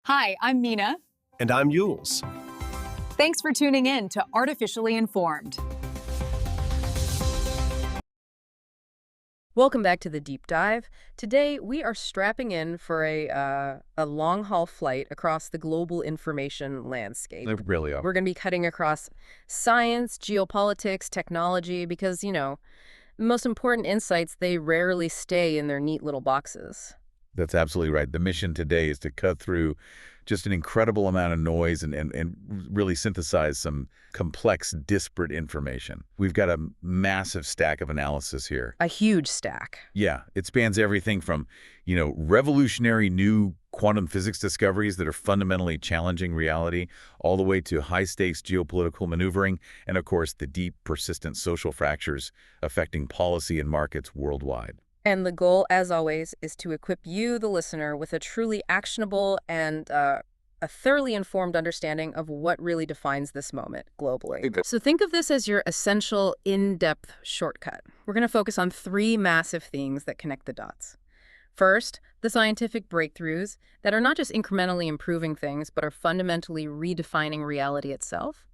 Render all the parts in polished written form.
Hi, I'm Mina. And I'm Yules. Thanks for tuning in to Artificially Informed. Welcome back to the deep dive. Today we are strapping in for a long haul flight across the global information landscape. They really are. We're going to be cutting across science, geopolitics, technology, because, the most important insights, they rarely stay in their neat little boxes. That's absolutely right. The mission today is to cut through just an incredible amount of noise and really synthesize some complex, disparate information. We've got a massive stack of analysis here. A huge stack. Yeah, it spans everything from, revolutionary new quantum physics discoveries that are fundamentally challenging reality, all the way to high-stakes geopolitical maneuvering, and of course, the deep, persistent social fractures affecting policy and markets worldwide. And the goal, as always, is to equip you, the listener, with a truly actionable and a thoroughly informed understanding of what really defines this moment globally. So think of this as your essential in-depth shortcut. We're going to focus on three massive themes that connect the dots. First, the scientific breakthroughs that are not just incrementally improving things, but are fundamentally redefining reality itself.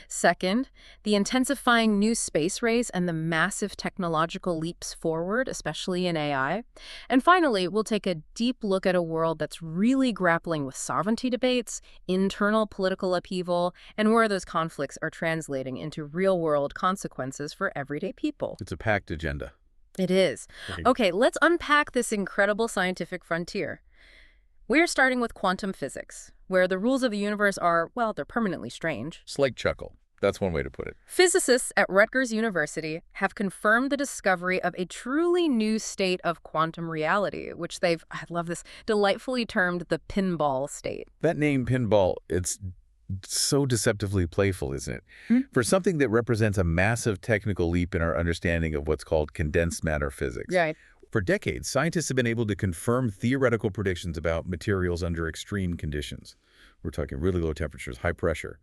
Second, the intensifying new space race and the massive technological leaps forward, especially in AI. And finally, we'll take a deep look at a world that's really grappling with sovereignty debates, internal political upheaval, and where those conflicts are translating into real-world consequences for everyday people. It's a packed agenda. It is. Right. Okay, let's unpack this incredible scientific frontier. We're starting with quantum physics, where the rules of the universe are, well, they're permanently strange. Slight chuckle. That's one way to put it. Physicists at Rutgers University have confirmed the discovery of a truly new state of quantum reality, which I love this, delightfully termed the pinball state. That name, pinball, it's so deceptively playful, isn't it? For something that represents a massive technical leap in our understanding of what's called condensed matter physics. Right. For decades, scientists have been able to confirm theoretical predictions about materials under extreme conditions. We're talking really low temperatures, high pressure.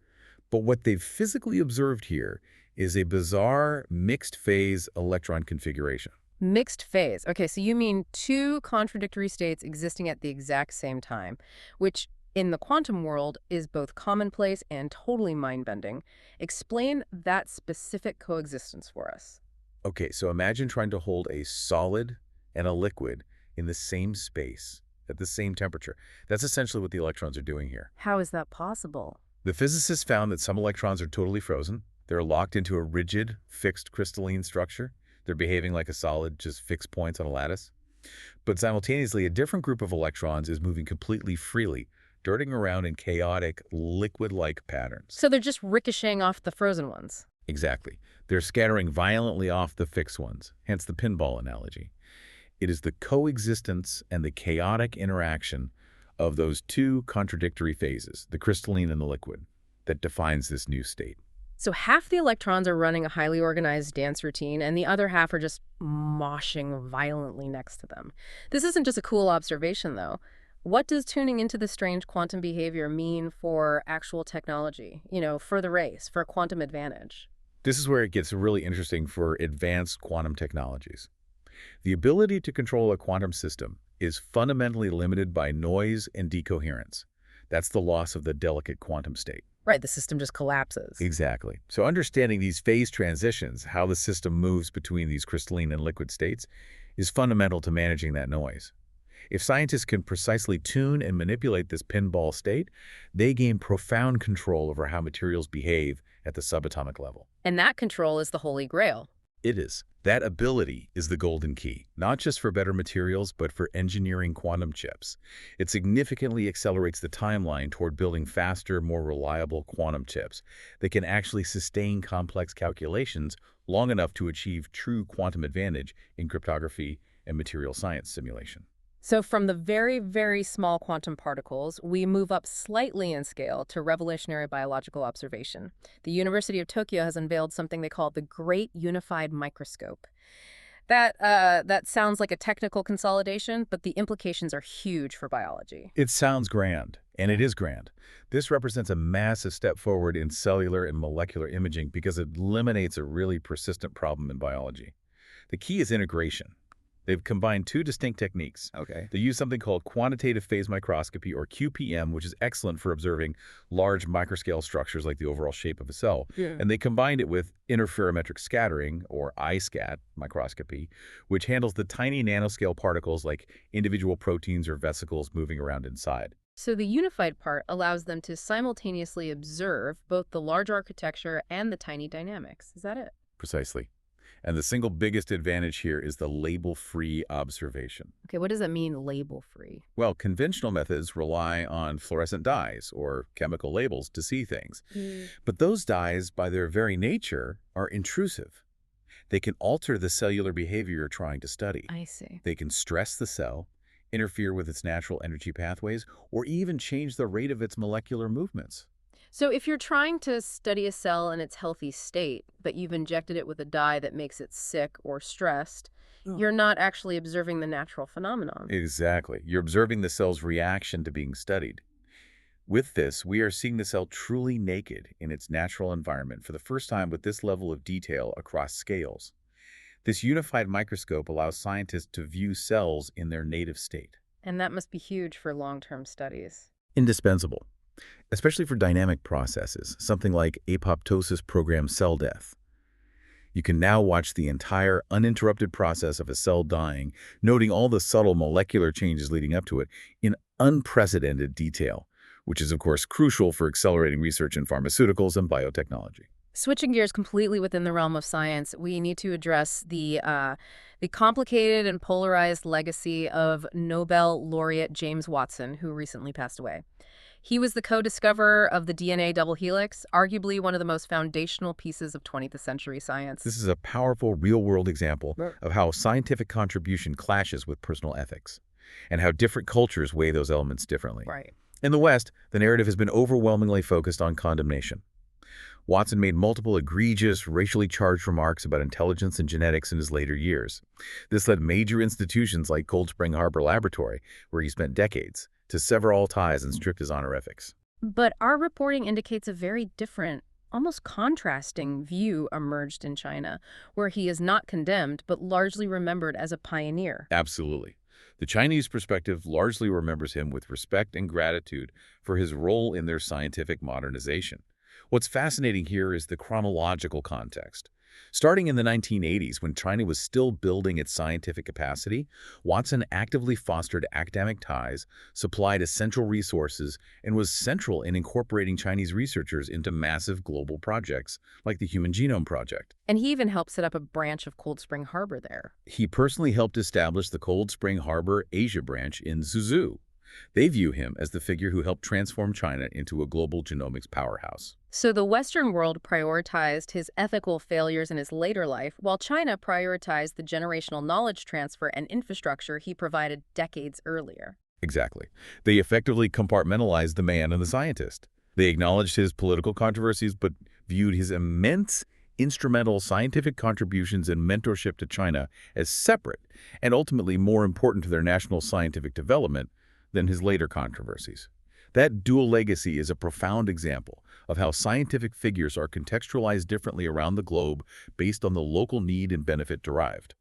But what they've physically observed here is a bizarre mixed-phase electron configuration. Mixed phase. Okay, so you mean two contradictory states existing at the exact same time, which in the quantum world is both commonplace and totally mind-bending. Explain that specific coexistence for us. Okay, so imagine trying to hold a solid and a liquid in the same space at the same temperature. That's essentially what the electrons are doing here. How is that possible? The physicists found that some electrons are totally frozen. They're locked into a rigid, fixed crystalline structure. They're behaving like a solid, just fixed points on a lattice. But simultaneously, a different group of electrons is moving completely freely, darting around in chaotic, liquid-like patterns. So they're just ricocheting off the frozen ones. Exactly. They're scattering violently off the fixed ones, hence the pinball analogy. It is the coexistence and the chaotic interaction of those two contradictory phases, the crystalline and the liquid, that defines this new state. So half the electrons are running a highly organized dance routine, and the other half are just moshing violently next to them. This isn't just a cool observation, though. What does tuning into the strange quantum behavior mean for actual technology, for the race, for quantum advantage? This is where it gets really interesting for advanced quantum technologies. The ability to control a quantum system is fundamentally limited by noise and decoherence. That's the loss of the delicate quantum state. Right, the system just collapses. Exactly. So understanding these phase transitions, how the system moves between these crystalline and liquid states, is fundamental to managing that noise. If scientists can precisely tune and manipulate this pinball state, they gain profound control over how materials behave at the subatomic level. And that control is the holy grail. It is. That ability is the golden key, not just for better materials, but for engineering quantum chips. It significantly accelerates the timeline toward building faster, more reliable quantum chips that can actually sustain complex calculations long enough to achieve true quantum advantage in cryptography and material science simulation. So from the very, very small quantum particles, we move up slightly in scale to revolutionary biological observation. The University of Tokyo has unveiled something they call the Great Unified Microscope. That sounds like a technical consolidation, but the implications are huge for biology. It sounds grand, and it is grand. This represents a massive step forward in cellular and molecular imaging because it eliminates a really persistent problem in biology. The key is integration. They've combined two distinct techniques. Okay. They use something called quantitative phase microscopy, or QPM, which is excellent for observing large microscale structures like the overall shape of a cell. Yeah. And they combined it with interferometric scattering, or ISCAT microscopy, which handles the tiny nanoscale particles like individual proteins or vesicles moving around inside. So the unified part allows them to simultaneously observe both the large architecture and the tiny dynamics. Is that it? Precisely. And the single biggest advantage here is the label-free observation. Okay, what does that mean, label-free? Well, conventional methods rely on fluorescent dyes or chemical labels to see things. But those dyes, by their very nature, are intrusive. They can alter the cellular behavior you're trying to study. I see. They can stress the cell, interfere with its natural energy pathways, or even change the rate of its molecular movements. So if you're trying to study a cell in its healthy state, but you've injected it with a dye that makes it sick or stressed, you're not actually observing the natural phenomenon. Exactly. You're observing the cell's reaction to being studied. With this, we are seeing the cell truly naked in its natural environment for the first time with this level of detail across scales. This unified microscope allows scientists to view cells in their native state. And that must be huge for long-term studies. Indispensable, especially for dynamic processes, something like apoptosis programmed cell death. You can now watch the entire uninterrupted process of a cell dying, noting all the subtle molecular changes leading up to it in unprecedented detail, which is, of course, crucial for accelerating research in pharmaceuticals and biotechnology. Switching gears completely within the realm of science, we need to address the complicated and polarized legacy of Nobel laureate James Watson, who recently passed away. He was the co-discoverer of the DNA double helix, arguably one of the most foundational pieces of 20th century science. This is a powerful real-world example of how scientific contribution clashes with personal ethics, and how different cultures weigh those elements differently. Right. In the West, the narrative has been overwhelmingly focused on condemnation. Watson made multiple egregious, racially charged remarks about intelligence and genetics in his later years. This led major institutions like Cold Spring Harbor Laboratory, where he spent decades, to sever all ties and strip his honorifics. But our reporting indicates a very different, almost contrasting view emerged in China, where he is not condemned, but largely remembered as a pioneer. Absolutely. The Chinese perspective largely remembers him with respect and gratitude for his role in their scientific modernization. What's fascinating here is the chronological context. Starting in the 1980s, when China was still building its scientific capacity, Watson actively fostered academic ties, supplied essential resources, and was central in incorporating Chinese researchers into massive global projects like the Human Genome Project. And he even helped set up a branch of Cold Spring Harbor there. He personally helped establish the Cold Spring Harbor Asia branch in Suzhou. They view him as the figure who helped transform China into a global genomics powerhouse. So the Western world prioritized his ethical failures in his later life, while China prioritized the generational knowledge transfer and infrastructure he provided decades earlier. Exactly. They effectively compartmentalized the man and the scientist. They acknowledged his political controversies, but viewed his immense instrumental scientific contributions and mentorship to China as separate and ultimately more important to their national scientific development than his later controversies. That dual legacy is a profound example of how scientific figures are contextualized differently around the globe based on the local need and benefit derived.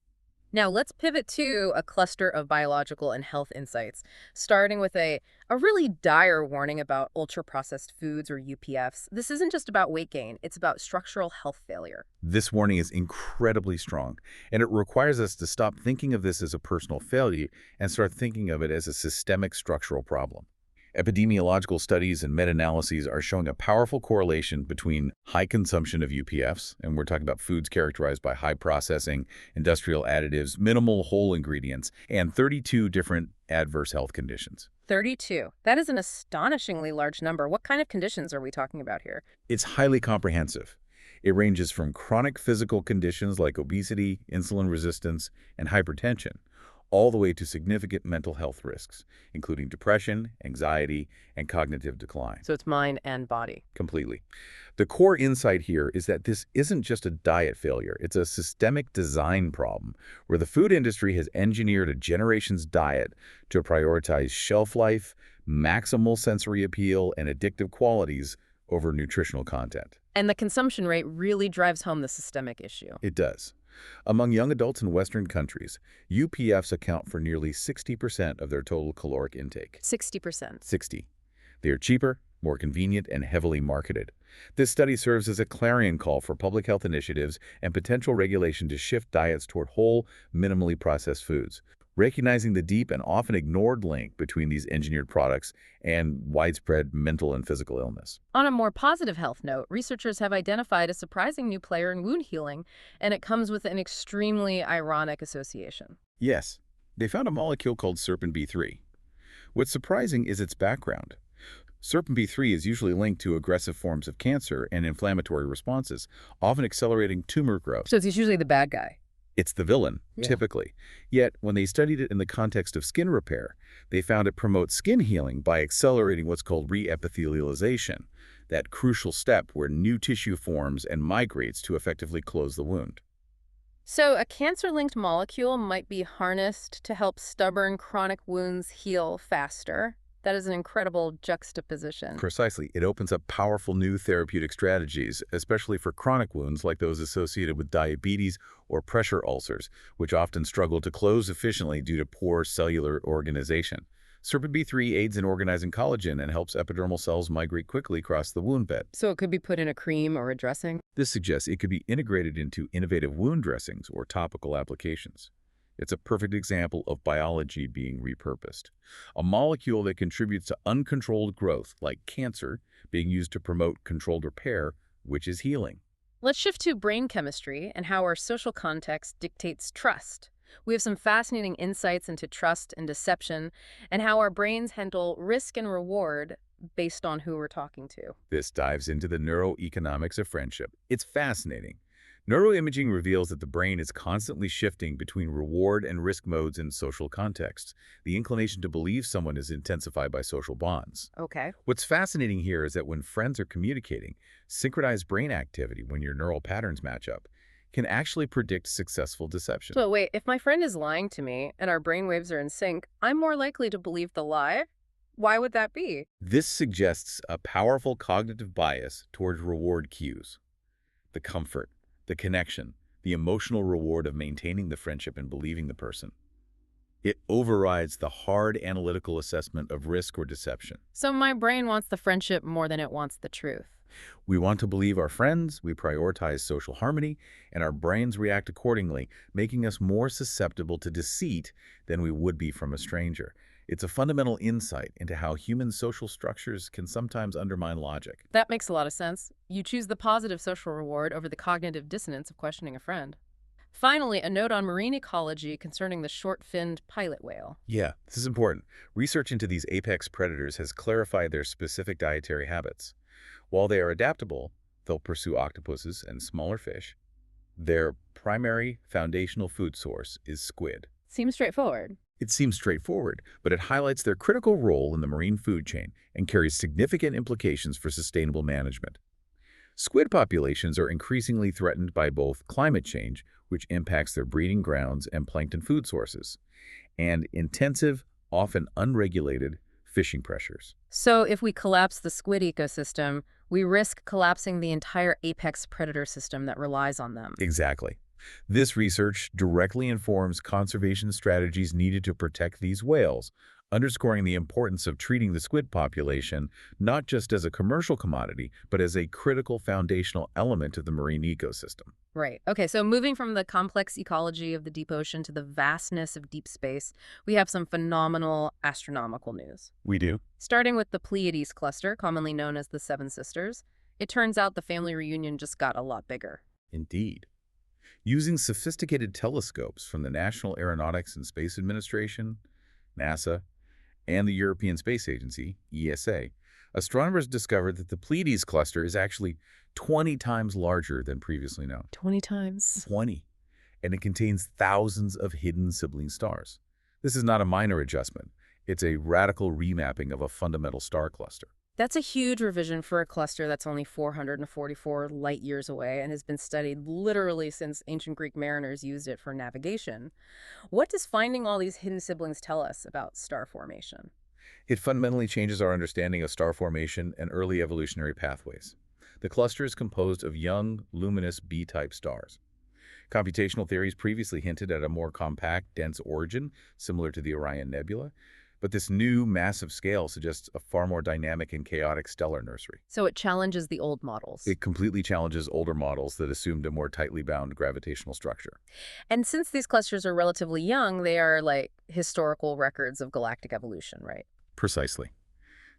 Now let's pivot to a cluster of biological and health insights, starting with a really dire warning about ultra-processed foods, or UPFs. This isn't just about weight gain, it's about structural health failure. This warning is incredibly strong, and it requires us to stop thinking of this as a personal failure and start thinking of it as a systemic structural problem. Epidemiological studies and meta-analyses are showing a powerful correlation between high consumption of UPFs, and we're talking about foods characterized by high processing, industrial additives, minimal whole ingredients, and 32 different adverse health conditions. 32. That is an astonishingly large number. What kind of conditions are we talking about here? It's highly comprehensive. It ranges from chronic physical conditions like obesity, insulin resistance, and hypertension, all the way to significant mental health risks, including depression, anxiety, and cognitive decline. So it's mind and body. Completely. The core insight here is that this isn't just a diet failure. It's a systemic design problem where the food industry has engineered a generation's diet to prioritize shelf life, maximal sensory appeal, and addictive qualities over nutritional content. And the consumption rate really drives home the systemic issue. It does. Among young adults in Western countries, UPFs account for nearly 60% of their total caloric intake. 60%. 60. They are cheaper, more convenient, and heavily marketed. This study serves as a clarion call for public health initiatives and potential regulation to shift diets toward whole, minimally processed foods, recognizing the deep and often ignored link between these engineered products and widespread mental and physical illness. On a more positive health note, researchers have identified a surprising new player in wound healing, and it comes with an extremely ironic association. Yes, they found a molecule called serpin-B3. What's surprising is its background. Serpin-B3 is usually linked to aggressive forms of cancer and inflammatory responses, often accelerating tumor growth. So it's usually the bad guy. It's the villain, Yeah. typically. Yet, when they studied it in the context of skin repair, they found it promotes skin healing by accelerating what's called reepithelialization, that crucial step where new tissue forms and migrates to effectively close the wound. So a cancer-linked molecule might be harnessed to help stubborn chronic wounds heal faster. That is an incredible juxtaposition. Precisely. It opens up powerful new therapeutic strategies, especially for chronic wounds like those associated with diabetes or pressure ulcers, which often struggle to close efficiently due to poor cellular organization. Serpin-B3 aids in organizing collagen and helps epidermal cells migrate quickly across the wound bed. So it could be put in a cream or a dressing? This suggests it could be integrated into innovative wound dressings or topical applications. It's a perfect example of biology being repurposed. A molecule that contributes to uncontrolled growth, like cancer, being used to promote controlled repair, which is healing. Let's shift to brain chemistry and how our social context dictates trust. We have some fascinating insights into trust and deception and how our brains handle risk and reward based on who we're talking to. This dives into the neuroeconomics of friendship. It's fascinating. Neuroimaging reveals that the brain is constantly shifting between reward and risk modes in social contexts. The inclination to believe someone is intensified by social bonds. Okay. What's fascinating here is that when friends are communicating, synchronized brain activity, when your neural patterns match up, can actually predict successful deception. So wait, if my friend is lying to me and our brainwaves are in sync, I'm more likely to believe the lie? Why would that be? This suggests a powerful cognitive bias towards reward cues. The comfort, the connection, the emotional reward of maintaining the friendship and believing the person. It overrides the hard analytical assessment of risk or deception. So my brain wants the friendship more than it wants the truth. We want to believe our friends, we prioritize social harmony, and our brains react accordingly, making us more susceptible to deceit than we would be from a stranger. It's a fundamental insight into how human social structures can sometimes undermine logic. That makes a lot of sense. You choose the positive social reward over the cognitive dissonance of questioning a friend. Finally, a note on marine ecology concerning the short-finned pilot whale. Yeah, this is important. Research into these apex predators has clarified their specific dietary habits. While they are adaptable, they'll pursue octopuses and smaller fish. Their primary foundational food source is squid. Seems straightforward. It seems straightforward, but it highlights their critical role in the marine food chain and carries significant implications for sustainable management. Squid populations are increasingly threatened by both climate change, which impacts their breeding grounds and plankton food sources, and intensive, often unregulated, fishing pressures. So if we collapse the squid ecosystem, we risk collapsing the entire apex predator system that relies on them. Exactly. This research directly informs conservation strategies needed to protect these whales, underscoring the importance of treating the squid population not just as a commercial commodity, but as a critical foundational element of the marine ecosystem. Right. Okay, so moving from the complex ecology of the deep ocean to the vastness of deep space, we have some phenomenal astronomical news. We do. Starting with the Pleiades cluster, commonly known as the Seven Sisters, it turns out the family reunion just got a lot bigger. Indeed. Using sophisticated telescopes from the National Aeronautics and Space Administration, NASA, and the European Space Agency, ESA, astronomers discovered that the Pleiades cluster is actually 20 times larger than previously known. 20 times. 20. And it contains thousands of hidden sibling stars. This is not a minor adjustment. It's a radical remapping of a fundamental star cluster. That's a huge revision for a cluster that's only 444 light years away and has been studied literally since ancient Greek mariners used it for navigation. What does finding all these hidden siblings tell us about star formation? It fundamentally changes our understanding of star formation and early evolutionary pathways. The cluster is composed of young, luminous B-type stars. Computational theories previously hinted at a more compact, dense origin, similar to the Orion Nebula, but this new, massive scale suggests a far more dynamic and chaotic stellar nursery. So it challenges the old models. It completely challenges older models that assumed a more tightly bound gravitational structure. And since these clusters are relatively young, they are like historical records of galactic evolution, right? Precisely.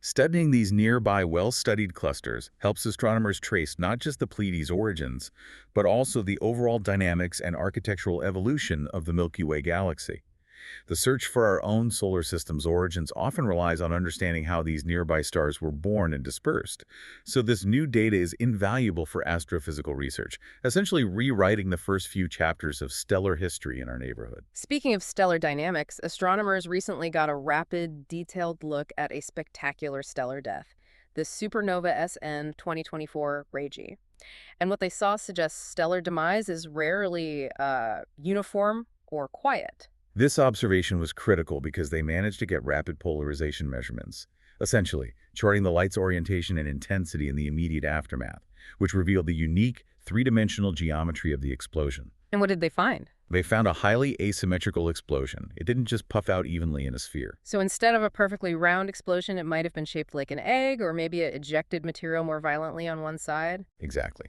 Studying these nearby well-studied clusters helps astronomers trace not just the Pleiades' origins, but also the overall dynamics and architectural evolution of the Milky Way galaxy. The search for our own solar system's origins often relies on understanding how these nearby stars were born and dispersed. So this new data is invaluable for astrophysical research, essentially rewriting the first few chapters of stellar history in our neighborhood. Speaking of stellar dynamics, astronomers recently got a rapid, detailed look at a spectacular stellar death, the supernova SN 2024 Regi. And what they saw suggests stellar demise is rarely uniform or quiet. This observation was critical because they managed to get rapid polarization measurements, essentially charting the light's orientation and intensity in the immediate aftermath, which revealed the unique three-dimensional geometry of the explosion. And what did they find? They found a highly asymmetrical explosion. It didn't just puff out evenly in a sphere. So instead of a perfectly round explosion, it might have been shaped like an egg, or maybe it ejected material more violently on one side? Exactly.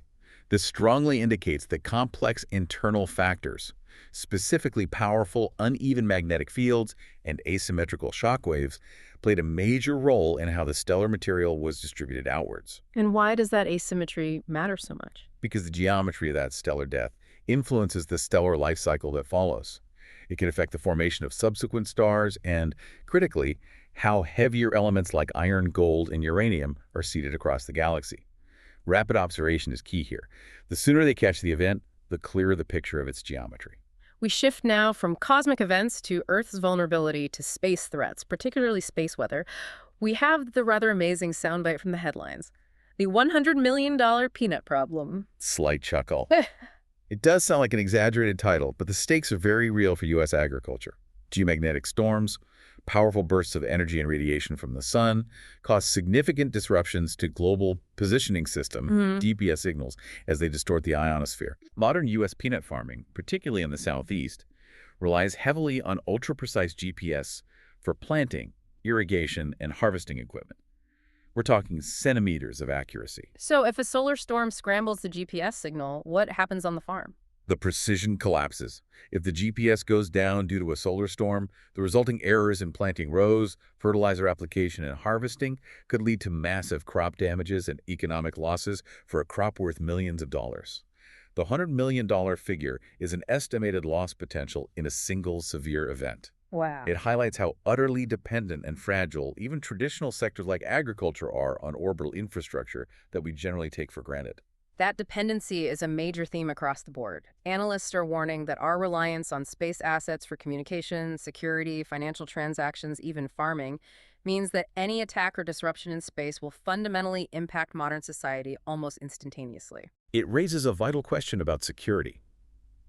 This strongly indicates that complex internal factors, specifically powerful uneven magnetic fields and asymmetrical shock waves, played a major role in how the stellar material was distributed outwards. And why does that asymmetry matter so much? Because the geometry of that stellar death influences the stellar life cycle that follows. It can affect the formation of subsequent stars and, critically, how heavier elements like iron, gold, and uranium are seeded across the galaxy. Rapid observation is key here. The sooner they catch the event, the clearer the picture of its geometry. We shift now from cosmic events to Earth's vulnerability to space threats, particularly space weather. We have the rather amazing soundbite from the headlines. The $100 million peanut problem. Slight chuckle. It does sound like an exaggerated title, but the stakes are very real for U.S. agriculture. Geomagnetic storms, powerful bursts of energy and radiation from the sun, cause significant disruptions to global positioning system, GPS signals, as they distort the ionosphere. Modern U.S. peanut farming, particularly in the southeast, relies heavily on ultra-precise GPS for planting, irrigation, and harvesting equipment. We're talking centimeters of accuracy. So if a solar storm scrambles the GPS signal, what happens on the farm? The precision collapses. If the GPS goes down due to a solar storm, the resulting errors in planting rows, fertilizer application, and harvesting could lead to massive crop damages and economic losses for a crop worth millions of dollars. The $100 million figure is an estimated loss potential in a single severe event. Wow. It highlights how utterly dependent and fragile even traditional sectors like agriculture are on orbital infrastructure that we generally take for granted. That dependency is a major theme across the board. Analysts are warning that our reliance on space assets for communication, security, financial transactions, even farming, means that any attack or disruption in space will fundamentally impact modern society almost instantaneously. It raises a vital question about security.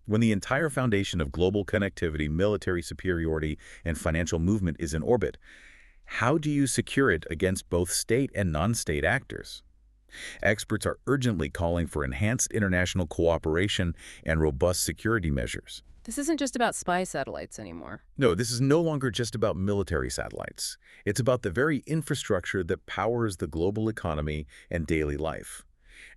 When the entire foundation of global connectivity, military superiority, and financial movement is in orbit, how do you secure it against both state and non-state actors? Experts are urgently calling for enhanced international cooperation and robust security measures. This isn't just about spy satellites anymore. No, this is no longer just about military satellites. It's about the very infrastructure that powers the global economy and daily life.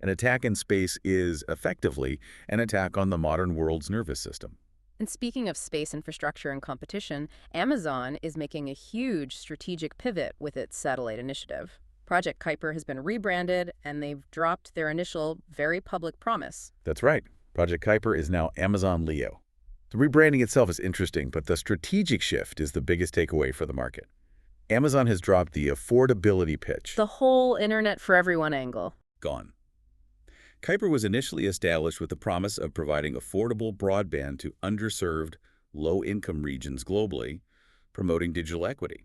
An attack in space is, effectively, an attack on the modern world's nervous system. And speaking of space infrastructure and competition, Amazon is making a huge strategic pivot with its satellite initiative. Project Kuiper has been rebranded, and they've dropped their initial, very public promise. That's right. Project Kuiper is now Amazon Leo. The rebranding itself is interesting, but the strategic shift is the biggest takeaway for the market. Amazon has dropped the affordability pitch. The whole internet for everyone angle. Gone. Kuiper was initially established with the promise of providing affordable broadband to underserved, low-income regions globally, promoting digital equity.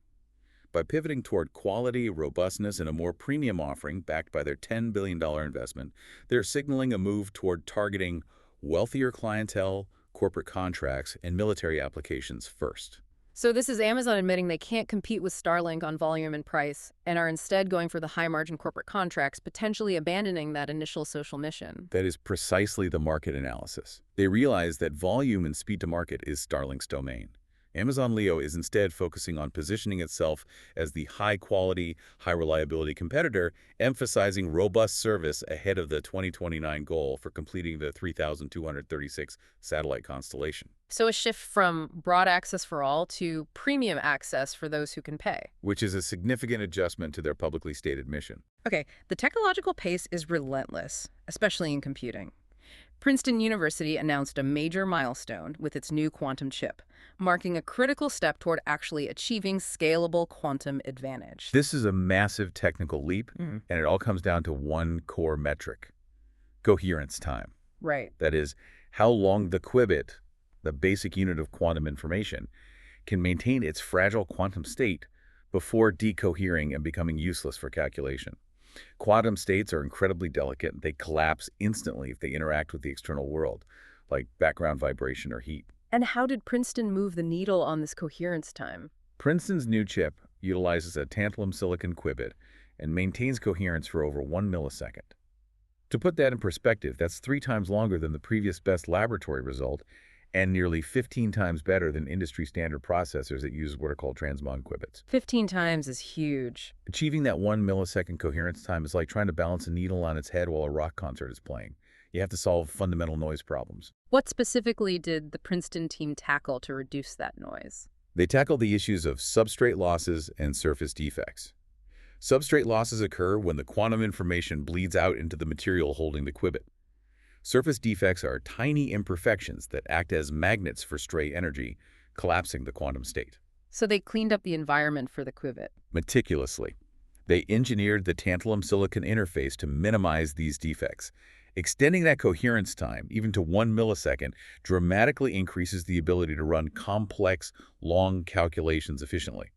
By pivoting toward quality, robustness, and a more premium offering backed by their $10 billion investment, they're signaling a move toward targeting wealthier clientele, corporate contracts, and military applications first. So this is Amazon admitting they can't compete with Starlink on volume and price, and are instead going for the high-margin corporate contracts, potentially abandoning that initial social mission. That is precisely the market analysis. They realize that volume and speed to market is Starlink's domain. Amazon Leo is instead focusing on positioning itself as the high-quality, high-reliability competitor, emphasizing robust service ahead of the 2029 goal for completing the 3,236 satellite constellation. So a shift from broad access for all to premium access for those who can pay. Which is a significant adjustment to their publicly stated mission. Okay, the technological pace is relentless, especially in computing. Princeton University announced a major milestone with its new quantum chip, marking a critical step toward actually achieving scalable quantum advantage. This is a massive technical leap, and it all comes down to one core metric: coherence time. Right. That is, how long the qubit, the basic unit of quantum information, can maintain its fragile quantum state before decohering and becoming useless for calculation. Quantum states are incredibly delicate. They collapse instantly if they interact with the external world, like background vibration or heat. And how did Princeton move the needle on this coherence time? Princeton's new chip utilizes a tantalum silicon qubit and maintains coherence for over 1 millisecond. To put that in perspective, that's 3 times longer than the previous best laboratory result and nearly 15 times better than industry standard processors that use what are called transmon qubits. 15 times is huge. Achieving that 1 millisecond coherence time is like trying to balance a needle on its head while a rock concert is playing. You have to solve fundamental noise problems. What specifically did the Princeton team tackle to reduce that noise? They tackled the issues of substrate losses and surface defects. Substrate losses occur when the quantum information bleeds out into the material holding the qubit. Surface defects are tiny imperfections that act as magnets for stray energy, collapsing the quantum state. So they cleaned up the environment for the qubit. Meticulously. They engineered the tantalum silicon interface to minimize these defects. Extending that coherence time, even to 1 millisecond, dramatically increases the ability to run complex, long calculations efficiently.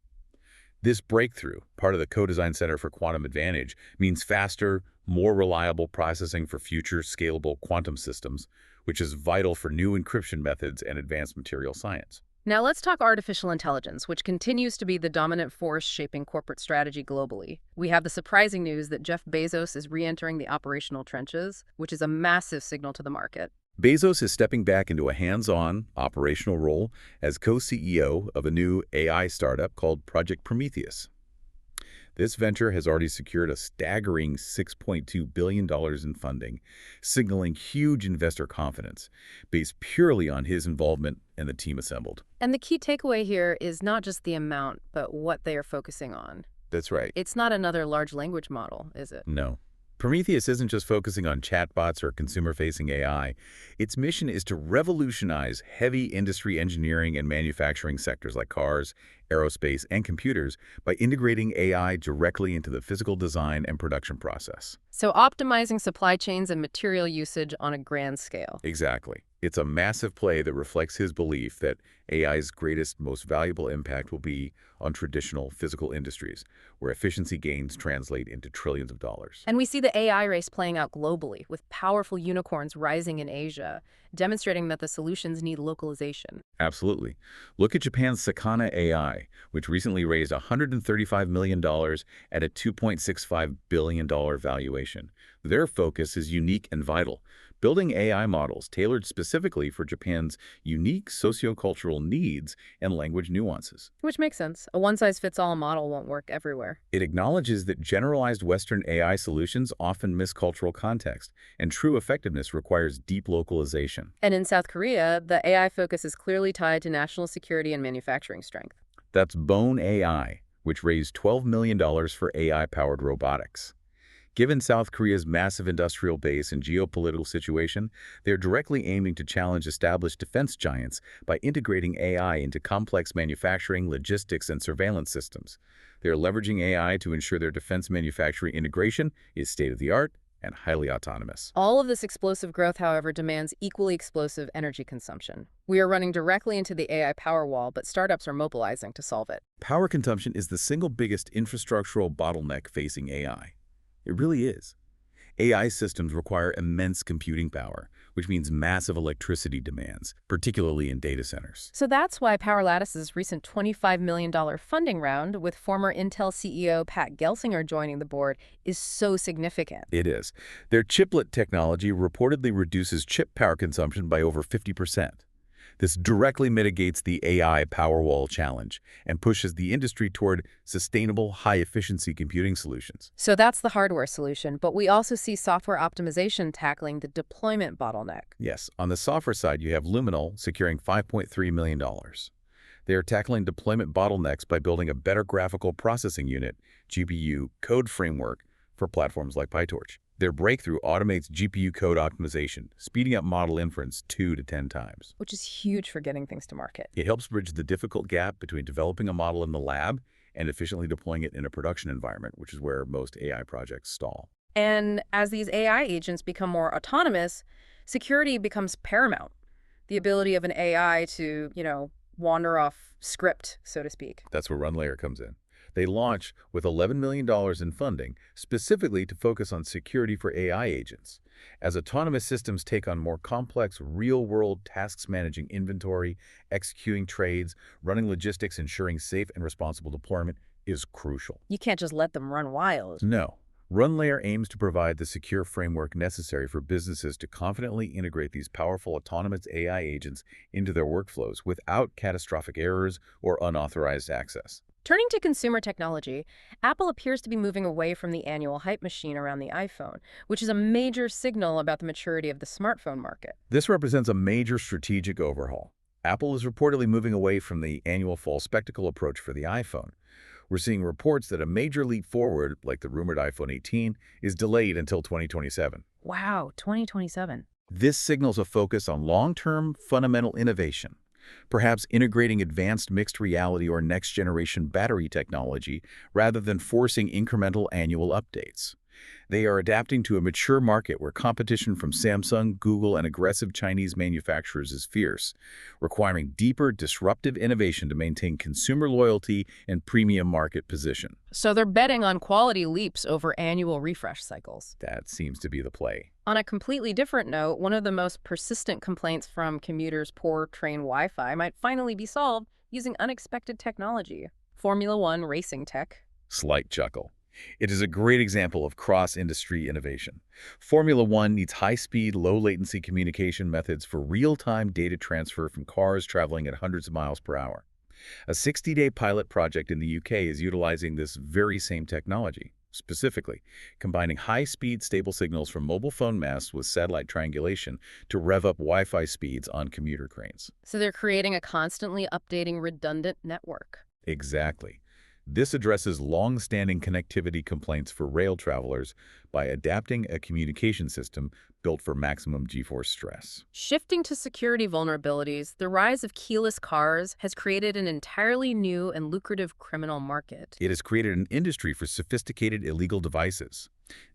This breakthrough, part of the Co-Design Center for Quantum Advantage, means faster, more reliable processing for future scalable quantum systems, which is vital for new encryption methods and advanced material science. Now let's talk artificial intelligence, which continues to be the dominant force shaping corporate strategy globally. We have the surprising news that Jeff Bezos is re-entering the operational trenches, which is a massive signal to the market. Bezos is stepping back into a hands-on, operational role as co-CEO of a new AI startup called Project Prometheus. This venture has already secured a staggering $6.2 billion in funding, signaling huge investor confidence, based purely on his involvement and the team assembled. And the key takeaway here is not just the amount, but what they are focusing on. That's right. It's not another large language model, is it? No. Prometheus isn't just focusing on chatbots or consumer-facing AI. Its mission is to revolutionize heavy industry engineering and manufacturing sectors like cars, aerospace, and computers by integrating AI directly into the physical design and production process. So optimizing supply chains and material usage on a grand scale. Exactly. It's a massive play that reflects his belief that AI's greatest, most valuable impact will be on traditional physical industries, where efficiency gains translate into trillions of dollars. And we see the AI race playing out globally, with powerful unicorns rising in Asia, demonstrating that the solutions need localization. Absolutely. Look at Japan's Sakana AI, which recently raised $135 million at a $2.65 billion valuation. Their focus is unique and vital, building AI models tailored specifically for Japan's unique sociocultural needs and language nuances. Which makes sense. A one-size-fits-all model won't work everywhere. It acknowledges that generalized Western AI solutions often miss cultural context, and true effectiveness requires deep localization. And in South Korea, the AI focus is clearly tied to national security and manufacturing strength. That's Bone AI, which raised $12 million for AI-powered robotics. Given South Korea's massive industrial base and geopolitical situation, they're directly aiming to challenge established defense giants by integrating AI into complex manufacturing, logistics, and surveillance systems. They're leveraging AI to ensure their defense manufacturing integration is state-of-the-art and highly autonomous. All of this explosive growth, however, demands equally explosive energy consumption. We are running directly into the AI power wall, but startups are mobilizing to solve it. Power consumption is the single biggest infrastructural bottleneck facing AI. It really is. AI systems require immense computing power, which means massive electricity demands, particularly in data centers. So that's why Power Lattice's recent $25 million funding round, with former Intel CEO Pat Gelsinger joining the board, is so significant. It is. Their chiplet technology reportedly reduces chip power consumption by over 50%. This directly mitigates the AI Powerwall challenge and pushes the industry toward sustainable, high-efficiency computing solutions. So that's the hardware solution, but we also see software optimization tackling the deployment bottleneck. Yes, on the software side, you have Luminal securing $5.3 million. They are tackling deployment bottlenecks by building a better graphical processing unit, GPU, code framework for platforms like PyTorch. Their breakthrough automates GPU code optimization, speeding up model inference 2 to 10 times. Which is huge for getting things to market. It helps bridge the difficult gap between developing a model in the lab and efficiently deploying it in a production environment, which is where most AI projects stall. And as these AI agents become more autonomous, security becomes paramount. The ability of an AI to, wander off script, so to speak. That's where RunLayer comes in. They launch with $11 million in funding, specifically to focus on security for AI agents. As autonomous systems take on more complex, real-world tasks managing inventory, executing trades, running logistics, ensuring safe and responsible deployment is crucial. You can't just let them run wild. No. RunLayer aims to provide the secure framework necessary for businesses to confidently integrate these powerful autonomous AI agents into their workflows without catastrophic errors or unauthorized access. Turning to consumer technology, Apple appears to be moving away from the annual hype machine around the iPhone, which is a major signal about the maturity of the smartphone market. This represents a major strategic overhaul. Apple is reportedly moving away from the annual fall spectacle approach for the iPhone. We're seeing reports that a major leap forward, like the rumored iPhone 18, is delayed until 2027. Wow, 2027. This signals a focus on long-term, fundamental innovation, perhaps integrating advanced mixed reality or next-generation battery technology rather than forcing incremental annual updates. They are adapting to a mature market where competition from Samsung, Google, and aggressive Chinese manufacturers is fierce, requiring deeper, disruptive innovation to maintain consumer loyalty and premium market position. So they're betting on quality leaps over annual refresh cycles. That seems to be the play. On a completely different note, one of the most persistent complaints from commuters' poor train Wi-Fi might finally be solved using unexpected technology. Formula One racing tech. Slight chuckle. It is a great example of cross-industry innovation. Formula One needs high-speed, low-latency communication methods for real-time data transfer from cars traveling at hundreds of miles per hour. A 60-day pilot project in the UK is utilizing this very same technology, specifically combining high-speed, stable signals from mobile phone masts with satellite triangulation to rev up Wi-Fi speeds on commuter cranes. So they're creating a constantly updating redundant network. Exactly. This addresses long-standing connectivity complaints for rail travelers by adapting a communication system built for maximum G-force stress. Shifting to security vulnerabilities, the rise of keyless cars has created an entirely new and lucrative criminal market. It has created an industry for sophisticated illegal devices.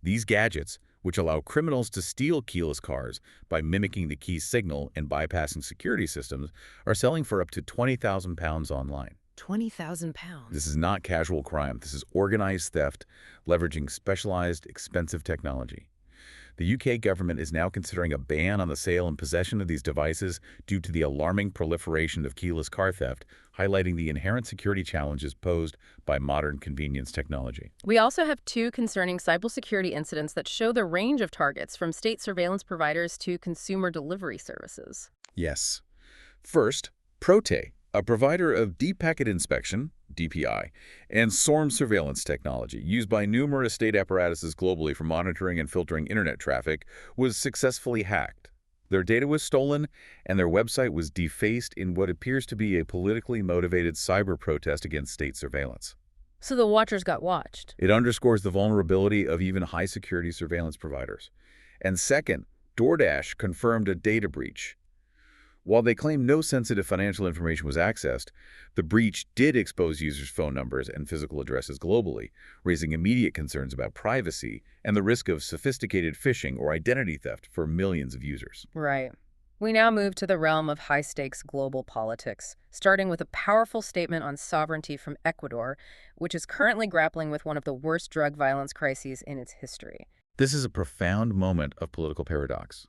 These gadgets, which allow criminals to steal keyless cars by mimicking the key signal and bypassing security systems, are selling for up to £20,000 online. 20,000 pounds. This is not casual crime. This is organized theft, leveraging specialized, expensive technology. The UK government is now considering a ban on the sale and possession of these devices due to the alarming proliferation of keyless car theft, highlighting the inherent security challenges posed by modern convenience technology. We also have two concerning cybersecurity incidents that show the range of targets, from state surveillance providers to consumer delivery services. Yes. First, Prote, a provider of deep packet inspection, DPI, and SORM surveillance technology used by numerous state apparatuses globally for monitoring and filtering internet traffic, was successfully hacked. Their data was stolen, and their website was defaced in what appears to be a politically motivated cyber protest against state surveillance. So the watchers got watched. It underscores the vulnerability of even high-security surveillance providers. And second, DoorDash confirmed a data breach. While they claim no sensitive financial information was accessed, the breach did expose users' phone numbers and physical addresses globally, raising immediate concerns about privacy and the risk of sophisticated phishing or identity theft for millions of users. Right. We now move to the realm of high-stakes global politics, starting with a powerful statement on sovereignty from Ecuador, which is currently grappling with one of the worst drug violence crises in its history. This is a profound moment of political paradox.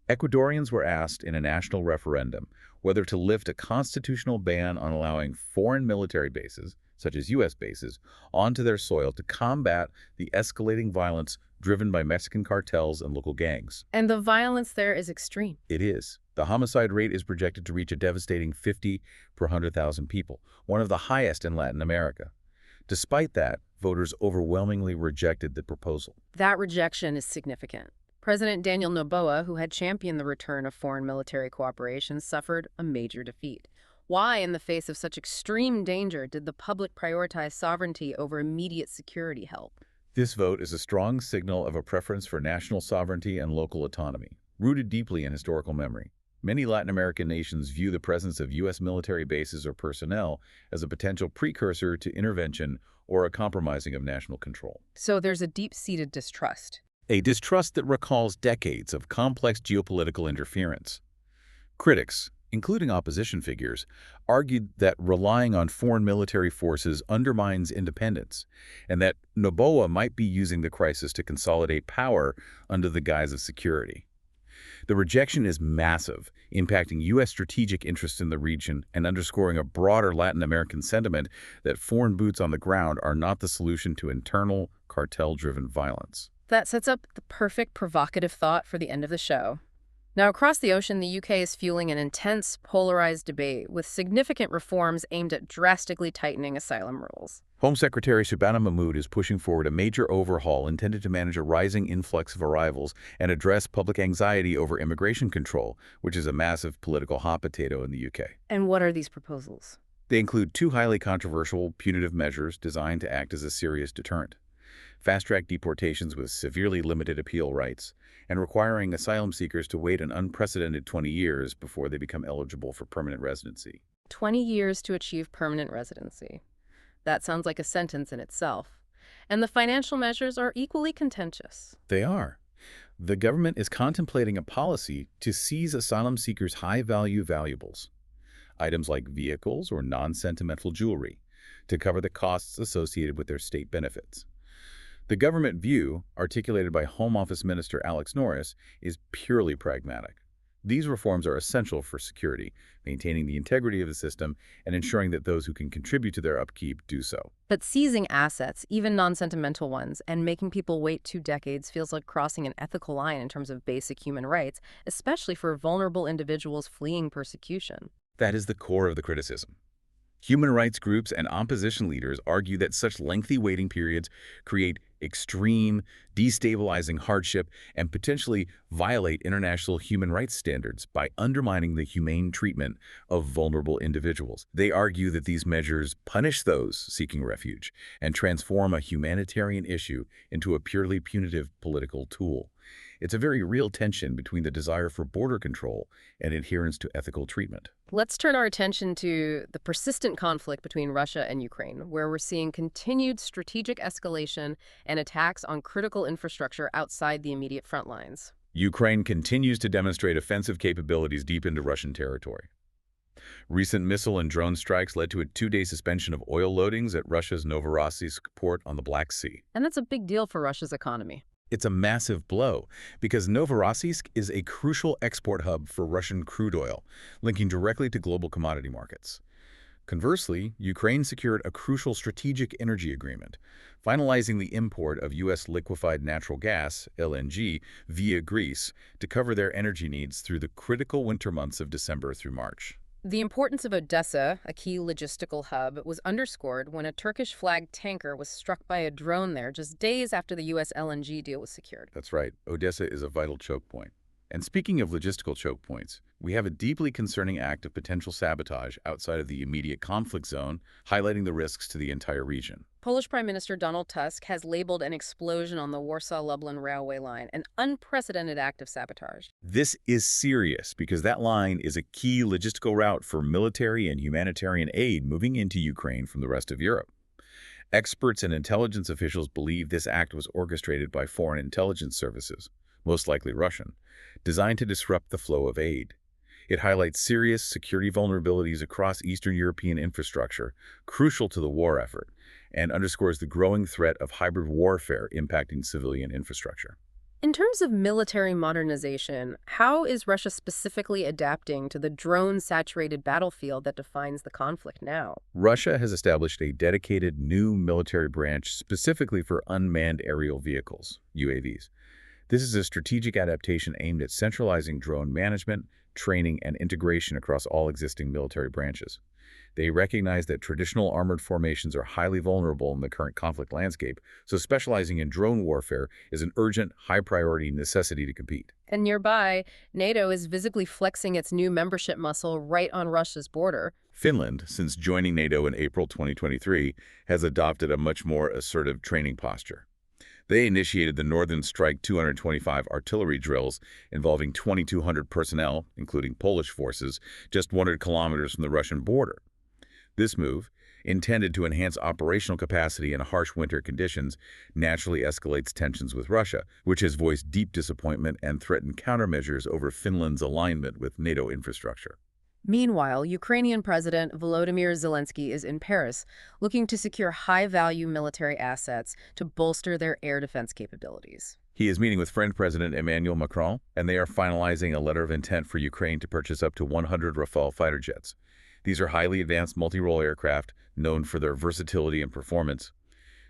Ecuadorians were asked in a national referendum whether to lift a constitutional ban on allowing foreign military bases, such as U.S. bases, onto their soil to combat the escalating violence driven by Mexican cartels and local gangs. And the violence there is extreme. It is. The homicide rate is projected to reach a devastating 50 per 100,000 people, one of the highest in Latin America. Despite that, voters overwhelmingly rejected the proposal. That rejection is significant. President Daniel Noboa, who had championed the return of foreign military cooperation, suffered a major defeat. Why, in the face of such extreme danger, did the public prioritize sovereignty over immediate security help? This vote is a strong signal of a preference for national sovereignty and local autonomy, rooted deeply in historical memory. Many Latin American nations view the presence of U.S. military bases or personnel as a potential precursor to intervention or a compromising of national control. So there's a deep-seated distrust. A distrust that recalls decades of complex geopolitical interference. Critics, including opposition figures, argued that relying on foreign military forces undermines independence, and that Noboa might be using the crisis to consolidate power under the guise of security. The rejection is massive, impacting U.S. strategic interests in the region and underscoring a broader Latin American sentiment that foreign boots on the ground are not the solution to internal, cartel-driven violence. That sets up the perfect provocative thought for the end of the show. Now, across the ocean, the UK is fueling an intense, polarized debate with significant reforms aimed at drastically tightening asylum rules. Home Secretary Subhana Mahmood is pushing forward a major overhaul intended to manage a rising influx of arrivals and address public anxiety over immigration control, which is a massive political hot potato in the UK. And what are these proposals? They include two highly controversial punitive measures designed to act as a serious deterrent: fast-track deportations with severely limited appeal rights, and requiring asylum seekers to wait an unprecedented 20 years before they become eligible for permanent residency. 20 years to achieve permanent residency. That sounds like a sentence in itself. And the financial measures are equally contentious. They are. The government is contemplating a policy to seize asylum seekers' high-value valuables, items like vehicles or non-sentimental jewelry, to cover the costs associated with their state benefits. The government view, articulated by Home Office Minister Alex Norris, is purely pragmatic. These reforms are essential for security, maintaining the integrity of the system and ensuring that those who can contribute to their upkeep do so. But seizing assets, even non-sentimental ones, and making people wait 2 decades feels like crossing an ethical line in terms of basic human rights, especially for vulnerable individuals fleeing persecution. That is the core of the criticism. Human rights groups and opposition leaders argue that such lengthy waiting periods create extreme, destabilizing hardship and potentially violate international human rights standards by undermining the humane treatment of vulnerable individuals. They argue that these measures punish those seeking refuge and transform a humanitarian issue into a purely punitive political tool. It's a very real tension between the desire for border control and adherence to ethical treatment. Let's turn our attention to the persistent conflict between Russia and Ukraine, where we're seeing continued strategic escalation and attacks on critical infrastructure outside the immediate front lines. Ukraine continues to demonstrate offensive capabilities deep into Russian territory. Recent missile and drone strikes led to a 2-day suspension of oil loadings at Russia's Novorossiysk port on the Black Sea. And that's a big deal for Russia's economy. It's a massive blow because Novorossiysk is a crucial export hub for Russian crude oil, linking directly to global commodity markets. Conversely, Ukraine secured a crucial strategic energy agreement, finalizing the import of U.S. liquefied natural gas, LNG, via Greece to cover their energy needs through the critical winter months of December through March. The importance of Odessa, a key logistical hub, was underscored when a Turkish-flagged tanker was struck by a drone there just days after the U.S. LNG deal was secured. That's right. Odessa is a vital choke point. And speaking of logistical choke points, we have a deeply concerning act of potential sabotage outside of the immediate conflict zone, highlighting the risks to the entire region. Polish Prime Minister Donald Tusk has labeled an explosion on the Warsaw-Lublin railway line an unprecedented act of sabotage. This is serious because that line is a key logistical route for military and humanitarian aid moving into Ukraine from the rest of Europe. Experts and intelligence officials believe this act was orchestrated by foreign intelligence services, most likely Russian, designed to disrupt the flow of aid. It highlights serious security vulnerabilities across Eastern European infrastructure, crucial to the war effort, and underscores the growing threat of hybrid warfare impacting civilian infrastructure. In terms of military modernization, how is Russia specifically adapting to the drone-saturated battlefield that defines the conflict now? Russia has established a dedicated new military branch specifically for unmanned aerial vehicles, UAVs. This is a strategic adaptation aimed at centralizing drone management, training, and integration across all existing military branches. They recognize that traditional armored formations are highly vulnerable in the current conflict landscape, so specializing in drone warfare is an urgent, high-priority necessity to compete. And nearby, NATO is visibly flexing its new membership muscle right on Russia's border. Finland, since joining NATO in April 2023, has adopted a much more assertive training posture. They initiated the Northern Strike 225 artillery drills involving 2,200 personnel, including Polish forces, just 100 kilometers from the Russian border. This move, intended to enhance operational capacity in harsh winter conditions, naturally escalates tensions with Russia, which has voiced deep disappointment and threatened countermeasures over Finland's alignment with NATO infrastructure. Meanwhile, Ukrainian President Volodymyr Zelensky is in Paris, looking to secure high-value military assets to bolster their air defense capabilities. He is meeting with French President Emmanuel Macron, and they are finalizing a letter of intent for Ukraine to purchase up to 100 Rafale fighter jets. These are highly advanced multi-role aircraft, known for their versatility and performance.